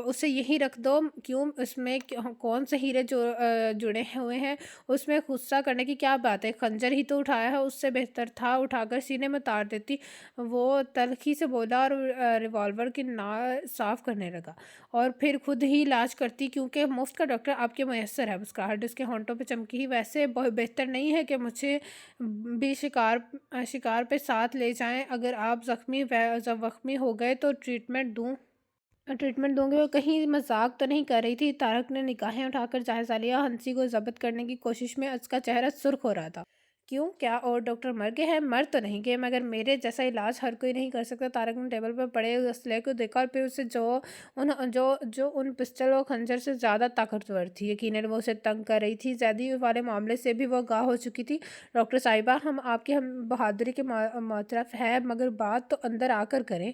Speaker 2: उसे यहीं रख दो। क्यों, उसमें कौन से हीरे जुड़े हुए हैं? उसमें गुस्सा करने की क्या बात है? खंजर ही तो उठाया है, उससे बेहतर था उठाकर सीने में उतार देती। वो तल्खी से बोला और रिवॉल्वर की नाल साफ करने लगा। और फिर खुद ही इलाज करती, क्योंकि मुफ्त का डॉक्टर आपके मुयस्सर है। मुस्कुराहट उसके होंठों पे चमकी ही। वैसे बहुत बेहतर नहीं है कि मुझे भी शिकार पे साथ ले जाएं? अगर आप जख्मी हो गए तो ट्रीटमेंट दूंगे। वो कहीं मजाक तो नहीं कर रही थी। तारक ने निगाहें उठाकर जायजा लिया। हंसी को जब्त करने की कोशिश में उसका चेहरा सुर्ख हो रहा था। क्यों, क्या और डॉक्टर मर गए हैं? मर तो नहीं गए, मगर मेरे जैसा इलाज हर कोई नहीं कर सकता। तारक ने टेबल पर पड़े असले को देखा और फिर उसे जो उन पिस्टल और खंजर से ज़्यादा ताकतवर थी। यकीनन वो उसे तंग कर रही थी। जैदी वाले मामले से भी वो आगाह हो चुकी थी। डॉक्टर साहिबा, हम बहादुरी के मोतरफ है, मगर बात तो अंदर आकर करें।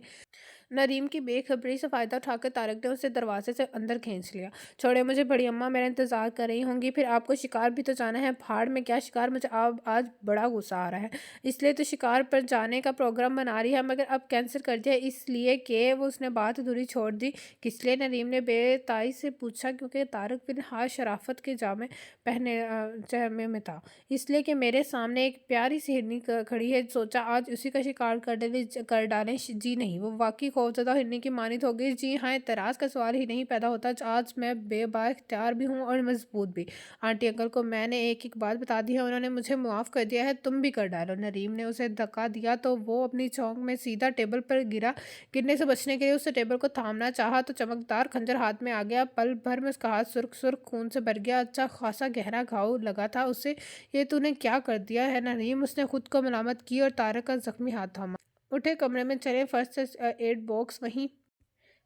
Speaker 2: नरीम की बेखबरी से फ़ायदा उठाकर तारक ने उसे दरवाजे से अंदर खींच लिया। छोड़े मुझे, बड़ी अम्मा मेरा इंतज़ार कर रही होंगी। फिर आपको शिकार भी तो जाना है। भाड़ में क्या शिकार, मुझे आज बड़ा गुस्सा आ रहा है। इसलिए तो शिकार पर जाने का प्रोग्राम बना रही है, मगर अब कैंसिल कर दिया इसलिए कि उसने बात अधूरी छोड़ दी। किस लिए? नरीम ने बेताई से पूछा, क्योंकि तारक फिलहाल शराफत के जामे में था। इसलिए कि मेरे सामने एक प्यारी सी हिरनी खड़ी है, सोचा आज उसी का शिकार कर डालें। जी नहीं, वो वाकई खौफजदा हिरनी की मानित हो गई। जी हाँ, एतराज का सवाल ही नहीं पैदा होता। आज मैं बेबाख्तियार भी हूँ और मजबूत भी। आंटी अंकल को मैंने एक बात बता दी है, उन्होंने मुझे माफ़ कर दिया है। तुम भी कर डालो। नरीम ने उसे धक्का दिया तो वो अपनी चौंक में सीधा टेबल पर गिरा। गिरने से बचने के लिए उसे टेबल को थामना चाहा तो चमकदार खंजर हाथ में आ गया। पल भर में उसका हाथ सुर्ख खून से भर गया। अच्छा खासा गहरा घाव लगा था उसे। ये तूने क्या कर दिया है नरीम? उसने खुद को मलामत की और तारक का जख्मी हाथ थामा। उठे, कमरे में चले। फर्स्ट एड बॉक्स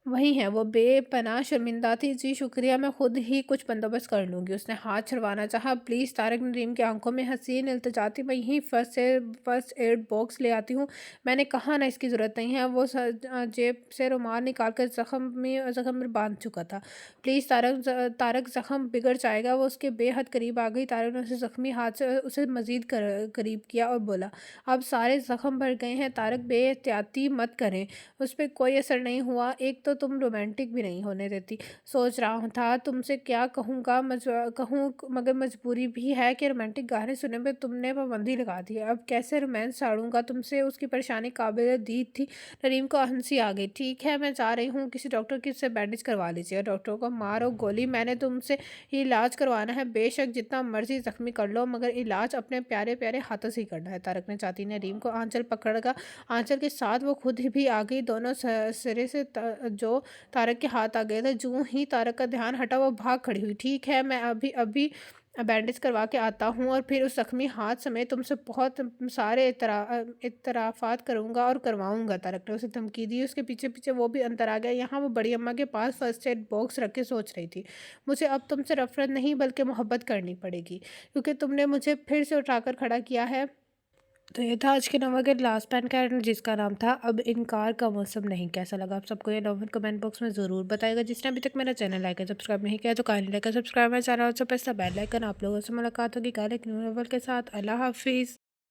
Speaker 2: वही है। वो बेपनाह शर्मिंदा थी। जी शुक्रिया, मैं खुद ही कुछ बंदोबस्त कर लूँगी। उसने हाथ छुड़वाना चाहा। प्लीज़। तारक नरीम की आंखों में हसीन इल्तिजा थी। मैं यहीं फर्स्ट एड बॉक्स ले आती हूँ। मैंने कहा ना, इसकी ज़रूरत नहीं है। वो जेब से रुमाल निकाल कर जख्म में बांध चुका था। प्लीज़ तारक ज़ख्म बिगड़ जाएगा। वो उसके बेहद करीब आ गई। तारक ने उसे ज़ख्मी हाथ से उसे मज़ीद करीब किया और बोला, अब सारे ज़ख्म भर गए हैं। तारक, बेहतियाती मत करें। उस पर कोई असर नहीं हुआ। एक तो तो तुम रोमांटिक भी नहीं होने देती। सोच रहा था तुमसे क्या कहूँगा, कहूँ मगर मजबूरी भी है कि रोमांटिक गाने सुनने पे तुमने पाबंदी लगा दी है। अब कैसे रोमांस छाड़ूँगा तुमसे? उसकी परेशानी काबिल दीद थी। नरीम को हंसी आ गई। ठीक है, मैं जा रही हूँ, किसी डॉक्टर की से बैंडेज करवा लीजिए। डॉक्टरों को मारो गोली, मैंने तुमसे इलाज करवाना है। बेशक जितना मर्जी जख्मी कर लो, मगर इलाज अपने प्यारे प्यारे हाथों से ही करना है। तारक ने चाहती ने नरीम को आंचल पकड़कर, आंचल के साथ वो खुद भी आ गई। दोनों सिरे से जो तारक के हाथ आ गए थे। जूं ही तारक का ध्यान हटा वो भाग खड़ी हुई। ठीक है, मैं अभी अभी बैंडेज करवा के आता हूँ और फिर उस जख्मी हाथ समेत तुमसे बहुत सारे इतराफ़ात करूँगा और करवाऊँगा। तारक ने उसे धमकी दी। उसके पीछे पीछे वो भी अंदर आ गया। यहाँ वो बड़ी अम्मा के पास फर्स्ट एड बॉक्स रख के सोच रही थी, मुझे अब तुमसे नफरत नहीं बल्कि मोहब्बत करनी पड़ेगी, क्योंकि तुमने मुझे फिर से उठाकर खड़ा किया है। तो ये था आज के नोवेल के लास्ट पेन कार्ड, जिसका नाम था अब इनकार का मौसम नहीं। कैसा लगा आप सबको ये नोवेल? कमेंट बॉक्स में ज़रूर बताइएगा। जिसने अभी तक मेरा चैनल लाइक है सब्सक्राइब नहीं किया तो काइंडली लाइक सब्सक्राइब मेरा चैनल और प्रेस द बेल आइकन। आप लोगों से मुलाकात होगी कल एक न्यू नोवेल के साथ। अल्लाह हाफिज़।